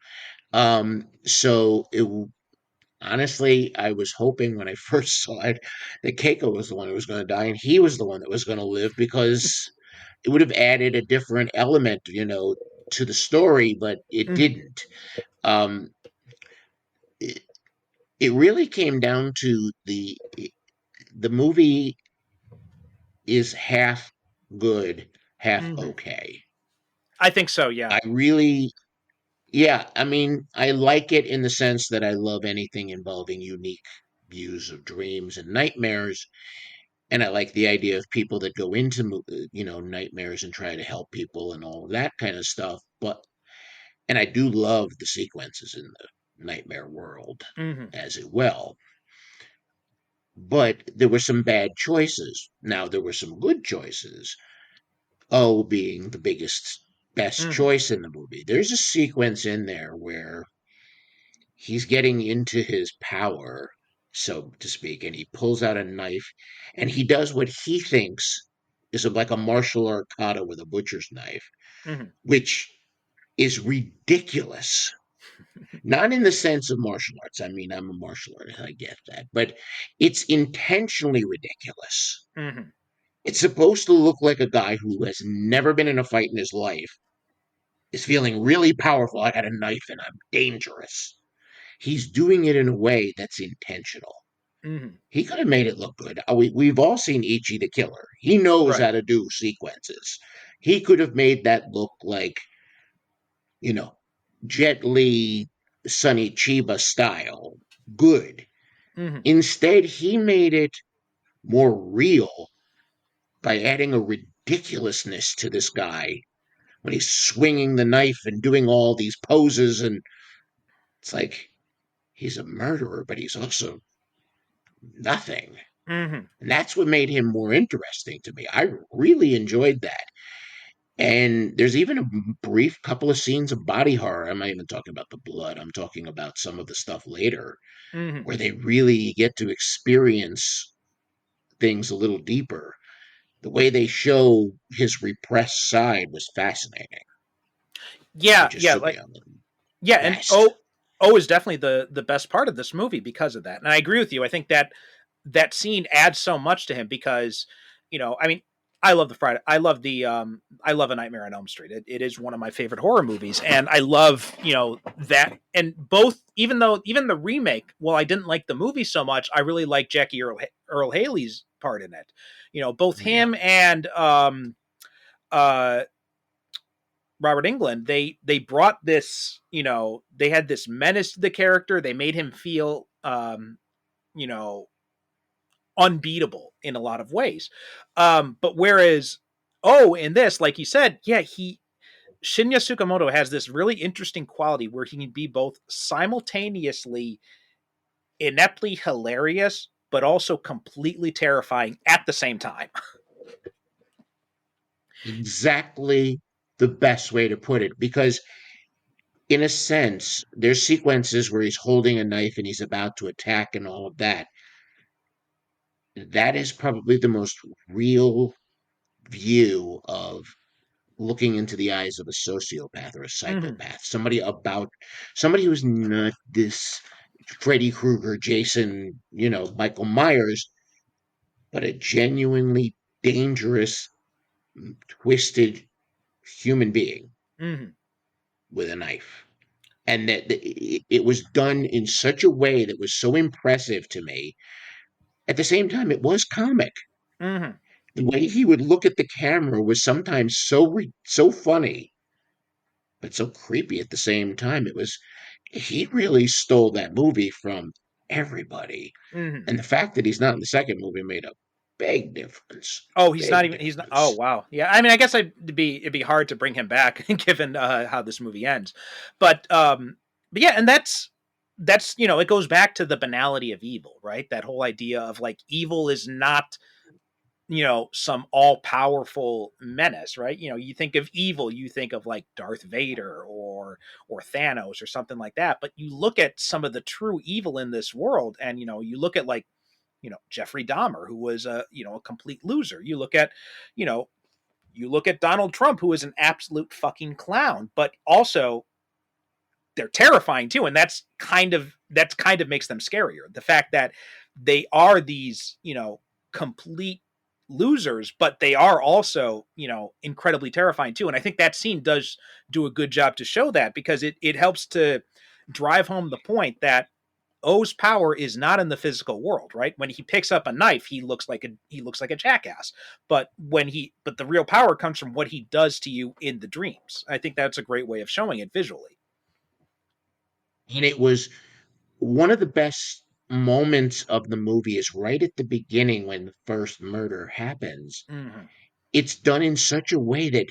Honestly, I was hoping when I first saw it that Keiko was the one who was going to die and he was the one that was going to live, because it would have added a different element, to the story, but it didn't. Um, it, it really came down to the movie is half good, half okay. I think so, yeah. I mean, I like it in the sense that I love anything involving unique views of dreams and nightmares. And I like the idea of people that go into, nightmares and try to help people and all of that kind of stuff. And I do love the sequences in the nightmare world as well. But there were some bad choices. Now, there were some good choices. O being the best choice in the movie. There's a sequence in there where he's getting into his power, so to speak, and he pulls out a knife and he does what he thinks is like a martial art kata with a butcher's knife, which is ridiculous. Not in the sense of martial arts. I mean, I'm a martial artist, I get that, but it's intentionally ridiculous. It's supposed to look like a guy who has never been in a fight in his life is feeling really powerful. I got a knife and I'm dangerous. He's doing it in a way that's intentional. He could have made it look good. We've all seen Ichi the Killer. He knows how to do sequences. He could have made that look like, Jet Li, Sonny Chiba style. Good. Instead, he made it more real by adding a ridiculousness to this guy when he's swinging the knife and doing all these poses. And it's like, he's a murderer, but he's also nothing. And that's what made him more interesting to me. I really enjoyed that. And there's even a brief couple of scenes of body horror. I'm not even talking about the blood. I'm talking about some of the stuff later where they really get to experience things a little deeper. The way they show his repressed side was fascinating. Yeah, and O is definitely the best part of this movie because of that. And I agree with you. I think that scene adds so much to him because, I mean, I love I love A Nightmare on Elm Street. It is one of my favorite horror movies. And I love, that. And even the remake, while I didn't like the movie so much, I really like Jackie Earl Haley's part in it. Both him and Robert Englund, they brought this, they had this menace to the character. They made him feel, unbeatable in a lot of ways. But whereas, in this, like you said, Shinya Tsukamoto has this really interesting quality where he can be both simultaneously ineptly hilarious, but also completely terrifying at the same time. Exactly the best way to put it, because in a sense, there's sequences where he's holding a knife and he's about to attack and all of that. That is probably the most real view of looking into the eyes of a sociopath or a psychopath. Somebody who's not this Freddy Krueger, Jason, Michael Myers, but a genuinely dangerous, twisted human being with a knife. And that it was done in such a way that was so impressive to me. At the same time, it was comic. The way he would look at the camera was sometimes so funny, but so creepy at the same time. He really stole that movie from everybody. Mhm. And the fact that he's not in the second movie made a big difference. Oh, he's not Big even. He's not. Oh, difference. wow. Yeah. I mean, I guess it'd be hard to bring him back given how this movie ends, but yeah, and that's it goes back to the banality of evil, right? That whole idea of like evil is not some all powerful menace, right? You think of evil, you think of like Darth Vader or Thanos or something like that, but you look at some of the true evil in this world, and you look at like Jeffrey Dahmer, who was a complete loser. You know, you look at Donald Trump, who is an absolute fucking clown, but also they're terrifying too, and that's kind of makes them scarier. The fact that they are these, complete losers, but they are also, incredibly terrifying too. And I think that scene does do a good job to show that, because it helps to drive home the point that O's power is not in the physical world, right? When he picks up a knife, he looks like a jackass. But the real power comes from what he does to you in the dreams. I think that's a great way of showing it visually. And it was one of the best moments of the movie is right at the beginning when the first murder happens. Mm-hmm. It's done in such a way that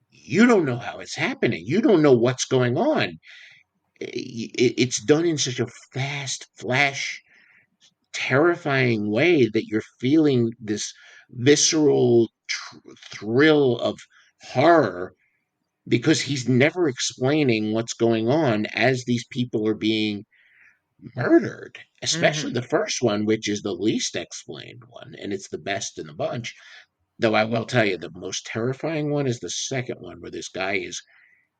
you don't know how it's happening. You don't know what's going on. It's done in such a fast, flash, terrifying way that you're feeling this visceral thrill of horror because he's never explaining what's going on as these people are being murdered, especially Mm-hmm. the first one, which is the least explained one, and it's the best in the bunch. Though I will tell you, the most terrifying one is the second one, where this guy is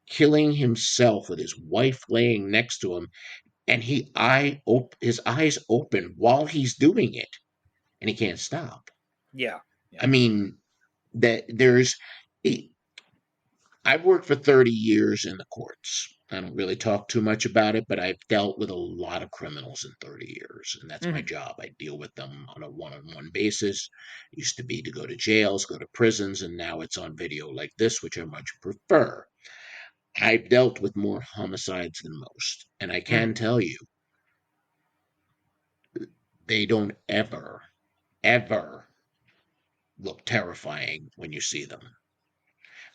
killing himself with his wife laying next to him, and his eyes open while he's doing it, and he can't stop. Yeah. Yeah. I mean, that there's I've worked for 30 years in the courts. I don't really talk too much about it, but I've dealt with a lot of criminals in 30 years, and that's my Mm-hmm. job. I deal with them on a one-on-one basis. It used to be to go to jails, go to prisons, and now it's on video like this, which I much prefer. I've dealt with more homicides than most, and I can Mm-hmm. tell you, they don't ever look terrifying when you see them.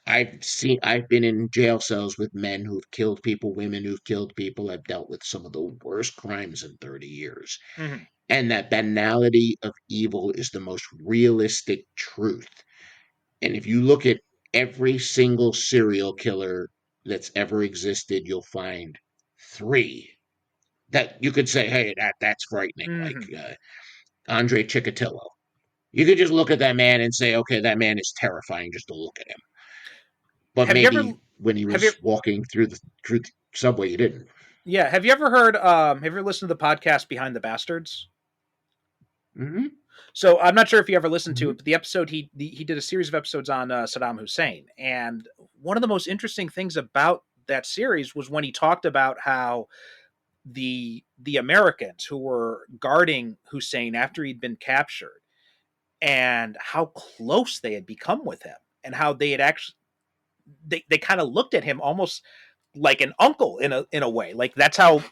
I've been in jail cells with men who've killed people, women who've killed people. I've dealt with some of the worst crimes in 30 years. Mm-hmm. And that banality of evil is the most realistic truth. And if you look at every single serial killer that's ever existed, you'll find three that you could say, hey, that's frightening, like Mm-hmm. Andre Chikatilo. You could just look at that man and say, okay, that man is terrifying just to look at him. But Have you ever maybe when he have you was walking through the subway, you didn't. yeah, have you ever heard have you ever listened to the podcast Behind the Bastards? Hmm. So I'm not sure if you ever listened to Hmm. it, but the episode he did a series of episodes on Saddam Hussein, and one of the most interesting things about that series was when he talked about how the Americans who were guarding Hussein after he'd been captured, and how close they had become with him, and how they had actually they kind of looked at him almost like an uncle in a way. Like that's how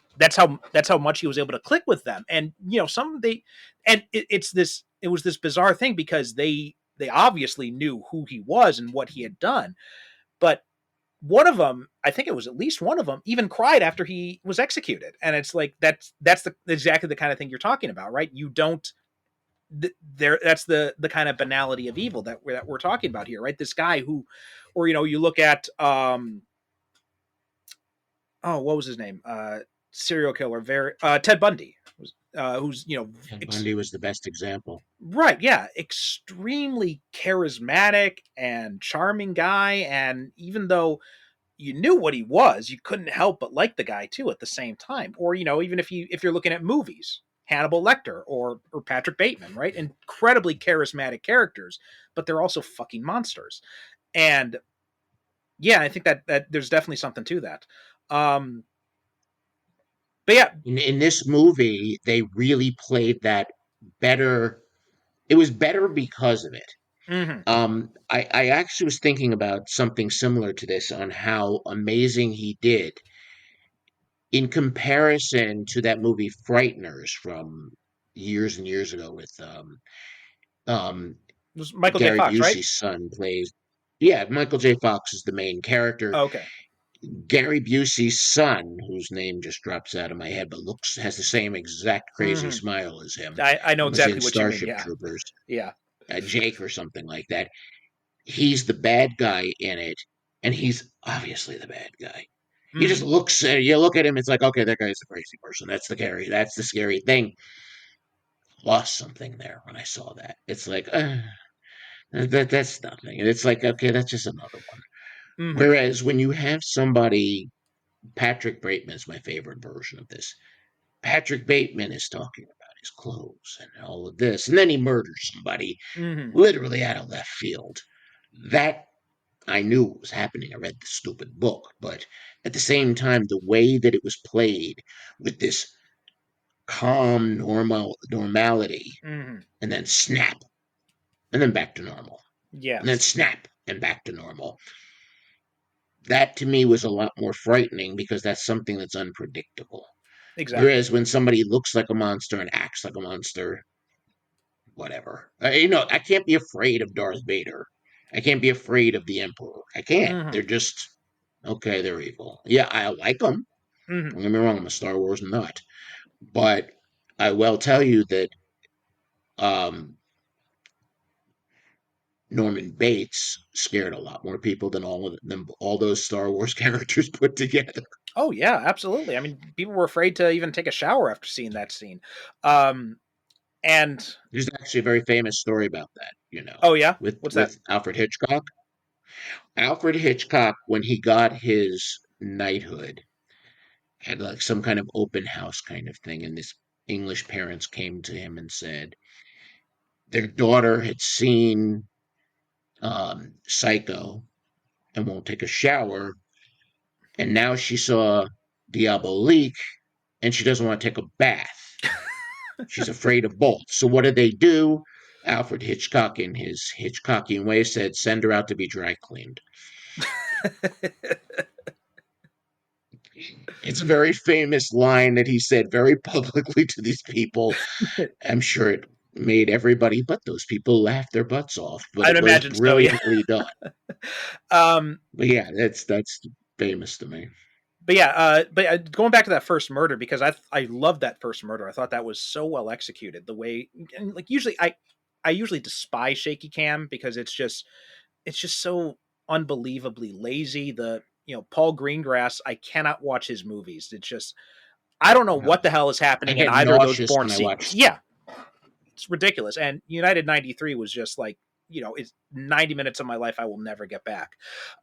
much he was able to click with them. And some they and it was this bizarre thing, because they obviously knew who he was and what he had done. But one of them, I think it was at least one of them, even cried after he was executed. And it's like that's exactly the kind of thing you're talking about, right? You don't there that's the kind of banality of evil that we're talking about here, right? This guy who, or you look at oh, what was his name? Serial killer, very Ted Bundy, who's Ted Bundy was the best example. right, yeah, extremely charismatic and charming guy, and even though you knew what he was, you couldn't help but like the guy too at the same time. Or even if you're looking at movies, Hannibal Lecter or Patrick Bateman, right? Incredibly charismatic characters, but they're also fucking monsters. And yeah, I think that there's definitely something to that. Um, but yeah. In this movie, they really played that better. It was better because of it. Mhm. I actually was thinking about something similar to this on how amazing he did. in comparison to that movie Frighteners from years and years ago with um It was Michael J. Gary Fox, right? Busey's son plays. Yeah, Michael J. Fox is the main character. Oh, okay. Gary Busey's son, whose name just drops out of my head, but has the same exact crazy Hmm. smile as him, I know was in exactly what you mean. Starship Yeah. Troopers, Yeah. Jake or something like that. He's the bad guy in it, and he's obviously the bad guy. He just Hmm. looks at you look at him, it's like, okay, that guy's a crazy person. That's the scary thing. Lost something there when I saw that. It's like, that's nothing. And it's like, okay, that's just another one. Hmm. Whereas when you have somebody, Patrick Bateman is my favorite version of this. Patrick Bateman is talking about his clothes and all of this, and then he murders somebody Hmm. literally out of left field. That I knew what was happening. I read the stupid book, but at the same time, the way that it was played with this calm normality, Hmm. and then snap, and then back to normal, and then Yes. snap and back to normal. That to me was a lot more frightening because that's something that's unpredictable. Exactly. Whereas when somebody looks like a monster and acts like a monster, whatever. I can't be afraid of Darth Vader. I can't be afraid of the Emperor. I can't. Hmm. They're just okay. They're evil. Yeah, I like them. Hmm. Don't get me wrong. I'm a Star Wars nut, but I will tell you that um, Norman Bates scared a lot more people than all those Star Wars characters put together. Oh yeah, absolutely. I mean, people were afraid to even take a shower after seeing that scene. Um, and There's actually a very famous story about that. oh yeah, With what's that? Alfred Hitchcock. Alfred Hitchcock, when he got his knighthood, had like some kind of open house kind of thing, and this English parents came to him and said their daughter had seen Psycho and won't take a shower, and now she saw Diabolique and she doesn't want to take a bath. She's afraid of both. So what did they do? Alfred Hitchcock, in his Hitchcockian way, said, "Send her out to be dry cleaned." It's a very famous line that he said very publicly to these people. I'm sure it made everybody but those people laugh their butts off, but I'd it was imagine so. Yeah. brilliantly done. Um, But yeah, that's famous to me. but yeah, going back to that first murder, because I loved that first murder. I thought that was so well executed. The way, and like usually I usually despise shaky cam because it's just so unbelievably lazy. Paul Greengrass, I cannot watch his movies. It's just I don't know No. what the hell is I happening in get either of those nauseous Bourne when I watch. sequels. Yeah, it's ridiculous. And United 93 was just like, it's 90 minutes of my life I will never get back.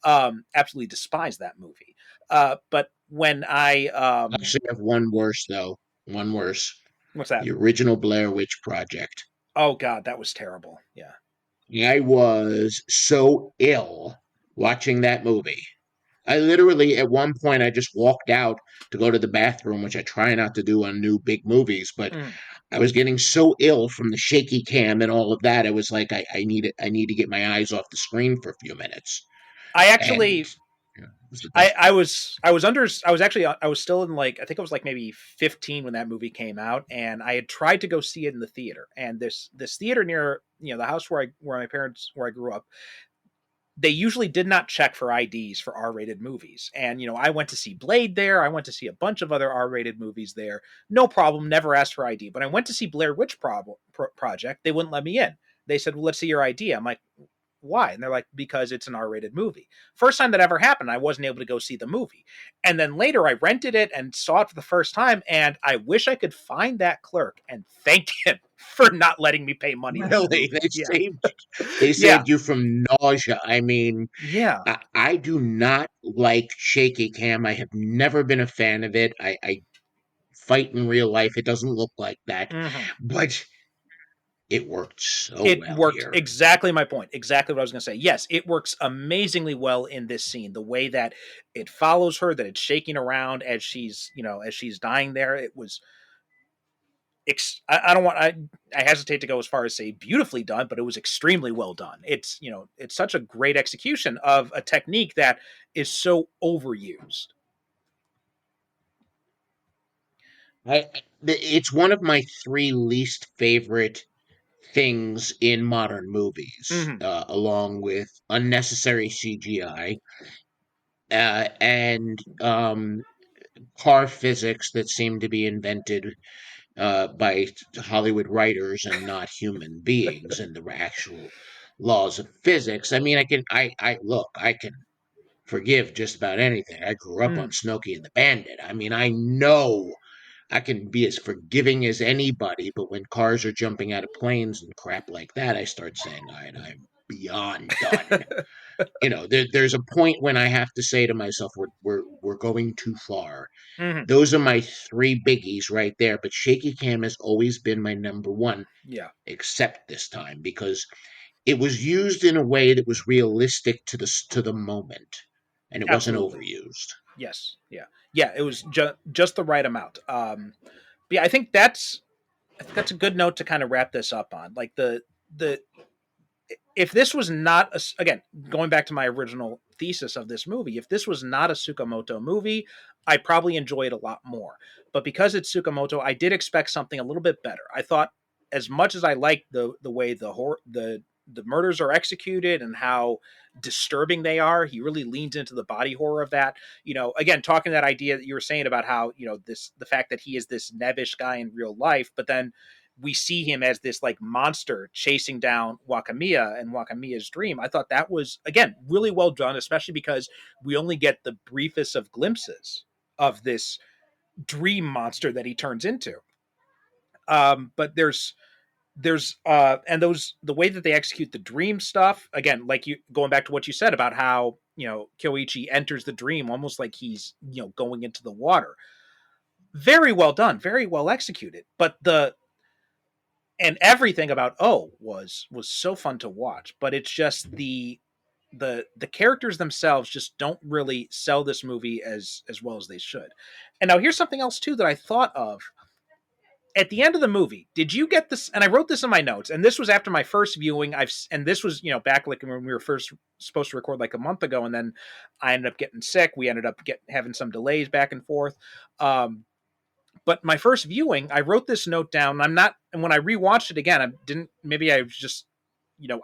Absolutely despise that movie. But when I Actually, I have one worse though. One worse. what's that? The original Blair Witch Project. Oh god, that was terrible. Yeah. I was so ill watching that movie. I literally, at one point, I just walked out to go to the bathroom, which I try not to do on new big movies, but Mm. I was getting so ill from the shaky cam and all of that. I was like, I need to get my eyes off the screen for a few minutes. I And actually you know, it was the I, best. I was still in like I think I was like maybe 15 when that movie came out, and I had tried to go see it in the theater. And this theater near the house where I grew up, they usually did not check for IDs for R-rated movies. And I went to see Blade there. I went to see a bunch of other R-rated movies there. No problem, never asked for ID. But I went to see Blair Witch Project. They wouldn't let me in. They said, "Well, let's see your ID." I'm like, why? And they're like, because it's an R-rated movie. First time that ever happened, I wasn't able to go see the movie. And then later I rented it and saw it for the first time. And I wish I could find that clerk and thank him for not letting me pay money. Really, Yeah. they Yeah. saved you from nausea. I mean, Yeah. I do not like shaky cam. I have never been a fan of it. I fight in real life. It doesn't look like that, Mhm. but it worked so It well worked here. exactly my point. Exactly what I was going to say. Yes, it works amazingly well in this scene. The way that it follows her, that it's shaking around as she's dying there. It was I don't want I hesitate to go as far as say beautifully done, but it was extremely well done. It's such a great execution of a technique that is so overused. It's one of my three least favorite things in modern movies, Hmm. along with unnecessary CGI and car physics that seem to be invented by Hollywood writers and not human beings and the actual laws of physics. I mean, I can forgive just about anything. I grew up on Hmm. Smokey and the Bandit. I mean, I know I can be as forgiving as anybody, but when cars are jumping out of planes and crap like that, I start saying, all right, I'm beyond done. There's a point when I have to say to myself, we're going too far. Hmm. Those are my three biggies right there. But shaky cam has always been my number one, Yeah, except this time because it was used in a way that was realistic to the moment, and it wasn't absolutely. overused. Yes. Yeah. Yeah. It was just the right amount. But yeah, I think that's a good note to kind of wrap this up on. Like the if this was not again going back to my original thesis of this movie, if this was not a Tsukamoto movie, I probably enjoy it a lot more. But because it's Tsukamoto, I did expect something a little bit better. I thought, as much as I like the way the murders are executed and how disturbing they are, he really leans into the body horror of that. Again, talking that idea that you were saying about how the fact that he is this nebbish guy in real life, but then we see him as this like monster chasing down Wakamiya and Wakamiya's dream. I thought that was, again, really well done, especially because we only get the briefest of glimpses of this dream monster that he turns into. But there's and those the way that they execute the dream stuff, again, like you going back to what you said about how Kyoichi enters the dream almost like he's going into the water. Very well done, very well executed. But the and everything about was so fun to watch, but it's just the characters themselves just don't really sell this movie as well as they should. And now here's something else too that I thought of at the end of the movie. Did you get this? And I wrote this in my notes, and this was after my first viewing. And this was back like when we were first supposed to record like a month ago, and then I ended up getting sick. We ended up having some delays back and forth. But my first viewing, I wrote this note down. And when I rewatched it again, maybe I was just,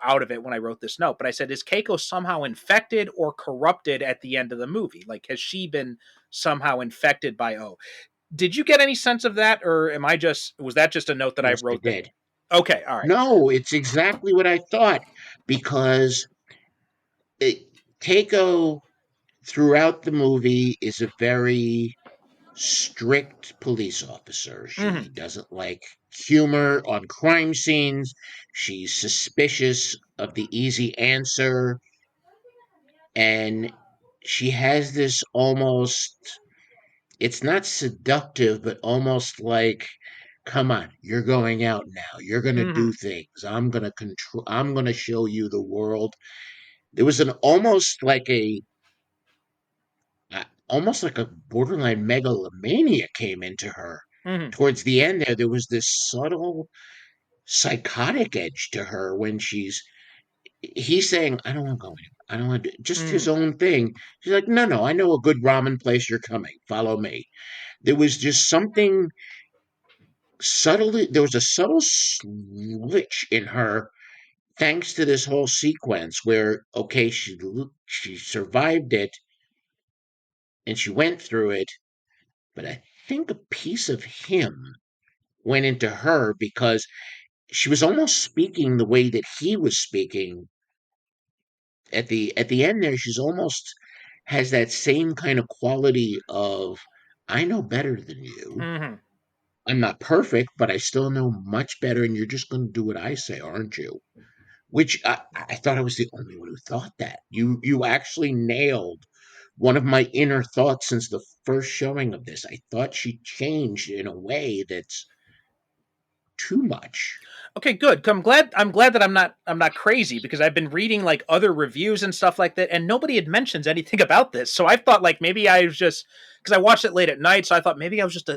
out of it when I wrote this note, but I said, is Keiko somehow infected or corrupted at the end of the movie? Like, has she been somehow infected by O? Did you get any sense of that? Or was that just a note that I Yes, I wrote that? did. Okay. All right. No, it's exactly what I thought because it, Keiko throughout the movie is a very strict police officer. Mm-hmm. She doesn't like humor on crime scenes. She's suspicious of the easy answer. And she has this almost, it's not seductive, but almost like, come on, you're going out now. You're going to Mm-hmm. do things. I'm going to show you the world. There was an almost like a borderline megalomania came into her. Mm-hmm. Towards the end there was this subtle psychotic edge to her when he's saying, I don't want to go anywhere. I don't want to do just his Mm-hmm. own thing. She's like, no, no, I know a good ramen place. You're coming. Follow me. There was just something there was a subtle switch in her thanks to this whole sequence where, okay, she survived it and she went through it, but I think a piece of him went into her because she was almost speaking the way that he was speaking at the end there. She's almost has that same kind of quality of, I know better than you. Mm-hmm. I'm not perfect, but I still know much better, and you're just going to do what I say, aren't you? Which I thought I was the only one who thought that. You actually nailed one of my inner thoughts since the first showing of this. I thought she changed in a way that's too much. Okay, good. I'm glad that I'm not crazy, because I've been reading like other reviews and stuff like that, and nobody had mentions anything about this. So I thought like maybe I was just, because I watched it late at night, so I thought maybe I was just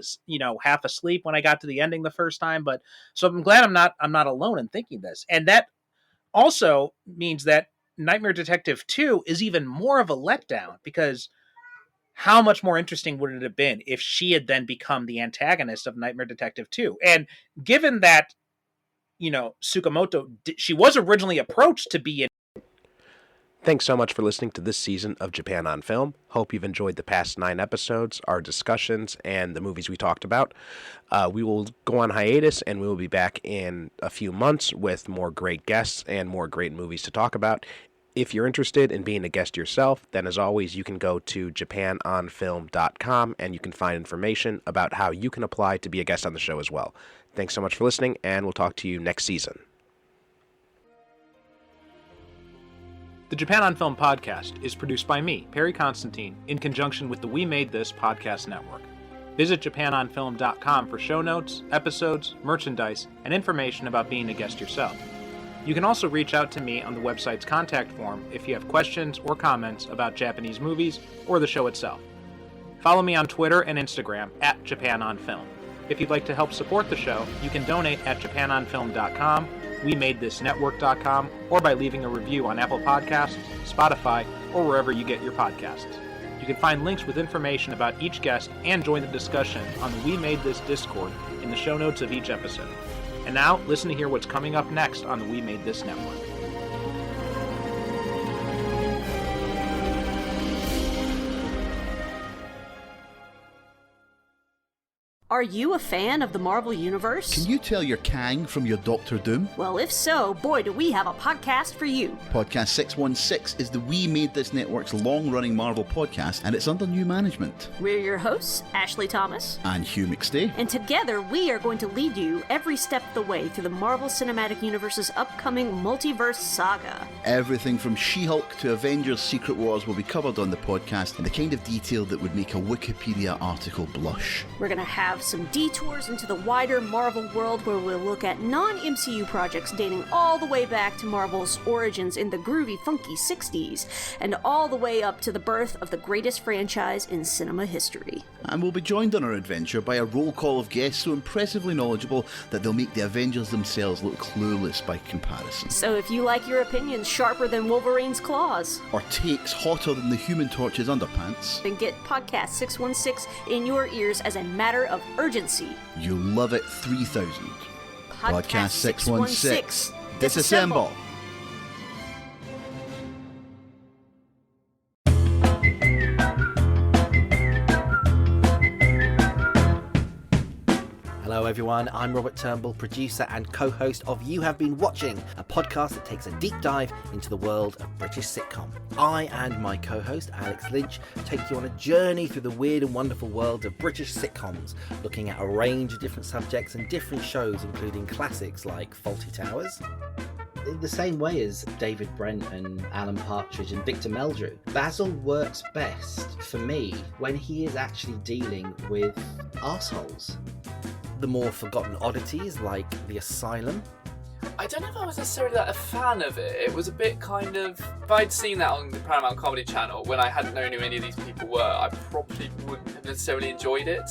half asleep when I got to the ending the first time. But so I'm glad I'm not alone in thinking this, and that also means that Nightmare Detective 2 is even more of a letdown, because how much more interesting would it have been if she had then become the antagonist of Nightmare Detective 2? And given that, Tsukamoto, she was originally approached to be in. Thanks so much for listening to this season of Japan on Film. Hope you've enjoyed the past 9 episodes, our discussions, and the movies we talked about. We will go on hiatus, and we will be back in a few months with more great guests and more great movies to talk about. If you're interested in being a guest yourself, then as always, you can go to japanonfilm.com, and you can find information about how you can apply to be a guest on the show as well. Thanks so much for listening, and we'll talk to you next season. The Japan on Film podcast is produced by me, Perry Constantine, in conjunction with the We Made This podcast network. Visit japanonfilm.com for show notes, episodes, merchandise, and information about being a guest yourself. You can also reach out to me on the website's contact form if you have questions or comments about Japanese movies or the show itself. Follow me on Twitter and Instagram at japanonfilm. If you'd like to help support the show, you can donate at japanonfilm.com, wemadethisnetwork.com, or by leaving a review on Apple Podcasts, Spotify, or wherever you get your podcasts. You can find links with information about each guest and join the discussion on the We Made This Discord in the show notes of each episode. And now, listen to hear what's coming up next on the We Made This Network. Are you a fan of the Marvel Universe? Can you tell your Kang from your Doctor Doom? Well, if so, boy, do we have a podcast for you. Podcast 616 is the We Made This Network's long-running Marvel podcast, and it's under new management. We're your hosts, Ashley Thomas and Hugh McStay. And together, we are going to lead you every step of the way through the Marvel Cinematic Universe's upcoming multiverse saga. Everything from She-Hulk to Avengers Secret Wars will be covered on the podcast in the kind of detail that would make a Wikipedia article blush. We're going to have some detours into the wider Marvel world where we'll look at non-MCU projects dating all the way back to Marvel's origins in the groovy, funky 60s, and all the way up to the birth of the greatest franchise in cinema history. And we'll be joined on our adventure by a roll call of guests so impressively knowledgeable that they'll make the Avengers themselves look clueless by comparison. So if you like your opinions sharper than Wolverine's claws, or takes hotter than the Human Torch's underpants, then get Podcast 616 in your ears as a matter of urgency. You'll love it 3000. Podcast 616. Disassemble. Hello everyone, I'm Robert Turnbull, producer and co-host of You Have Been Watching, a podcast that takes a deep dive into the world of British sitcom. I and my co-host Alex Lynch take you on a journey through the weird and wonderful world of British sitcoms, looking at a range of different subjects and different shows, including classics like Fawlty Towers. In the same way as David Brent and Alan Partridge and Victor Meldrew, Basil works best, for me, when he is actually dealing with arseholes. The more forgotten oddities like The Asylum. I don't know if I was necessarily a fan of it. It was a bit kind of... If I'd seen that on the Paramount Comedy Channel when I hadn't known who any of these people were, I probably wouldn't have necessarily enjoyed it.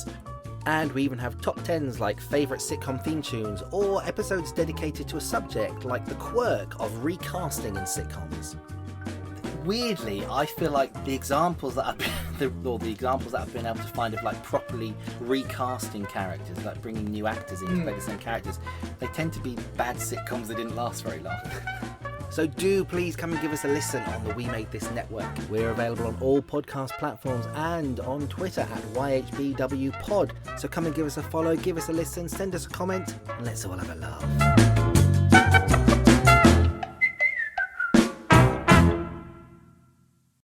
And we even have top 10s like favourite sitcom theme tunes, or episodes dedicated to a subject like the quirk of recasting in sitcoms. Weirdly, I feel like the examples that I've been able to find of like properly recasting characters, like bringing new actors in to play the same characters, they tend to be bad sitcoms that didn't last very long. So do please come and give us a listen on the We Made This Network. We're available on all podcast platforms and on Twitter at YHBWPod. So come and give us a follow, give us a listen, send us a comment, and let's all have a laugh.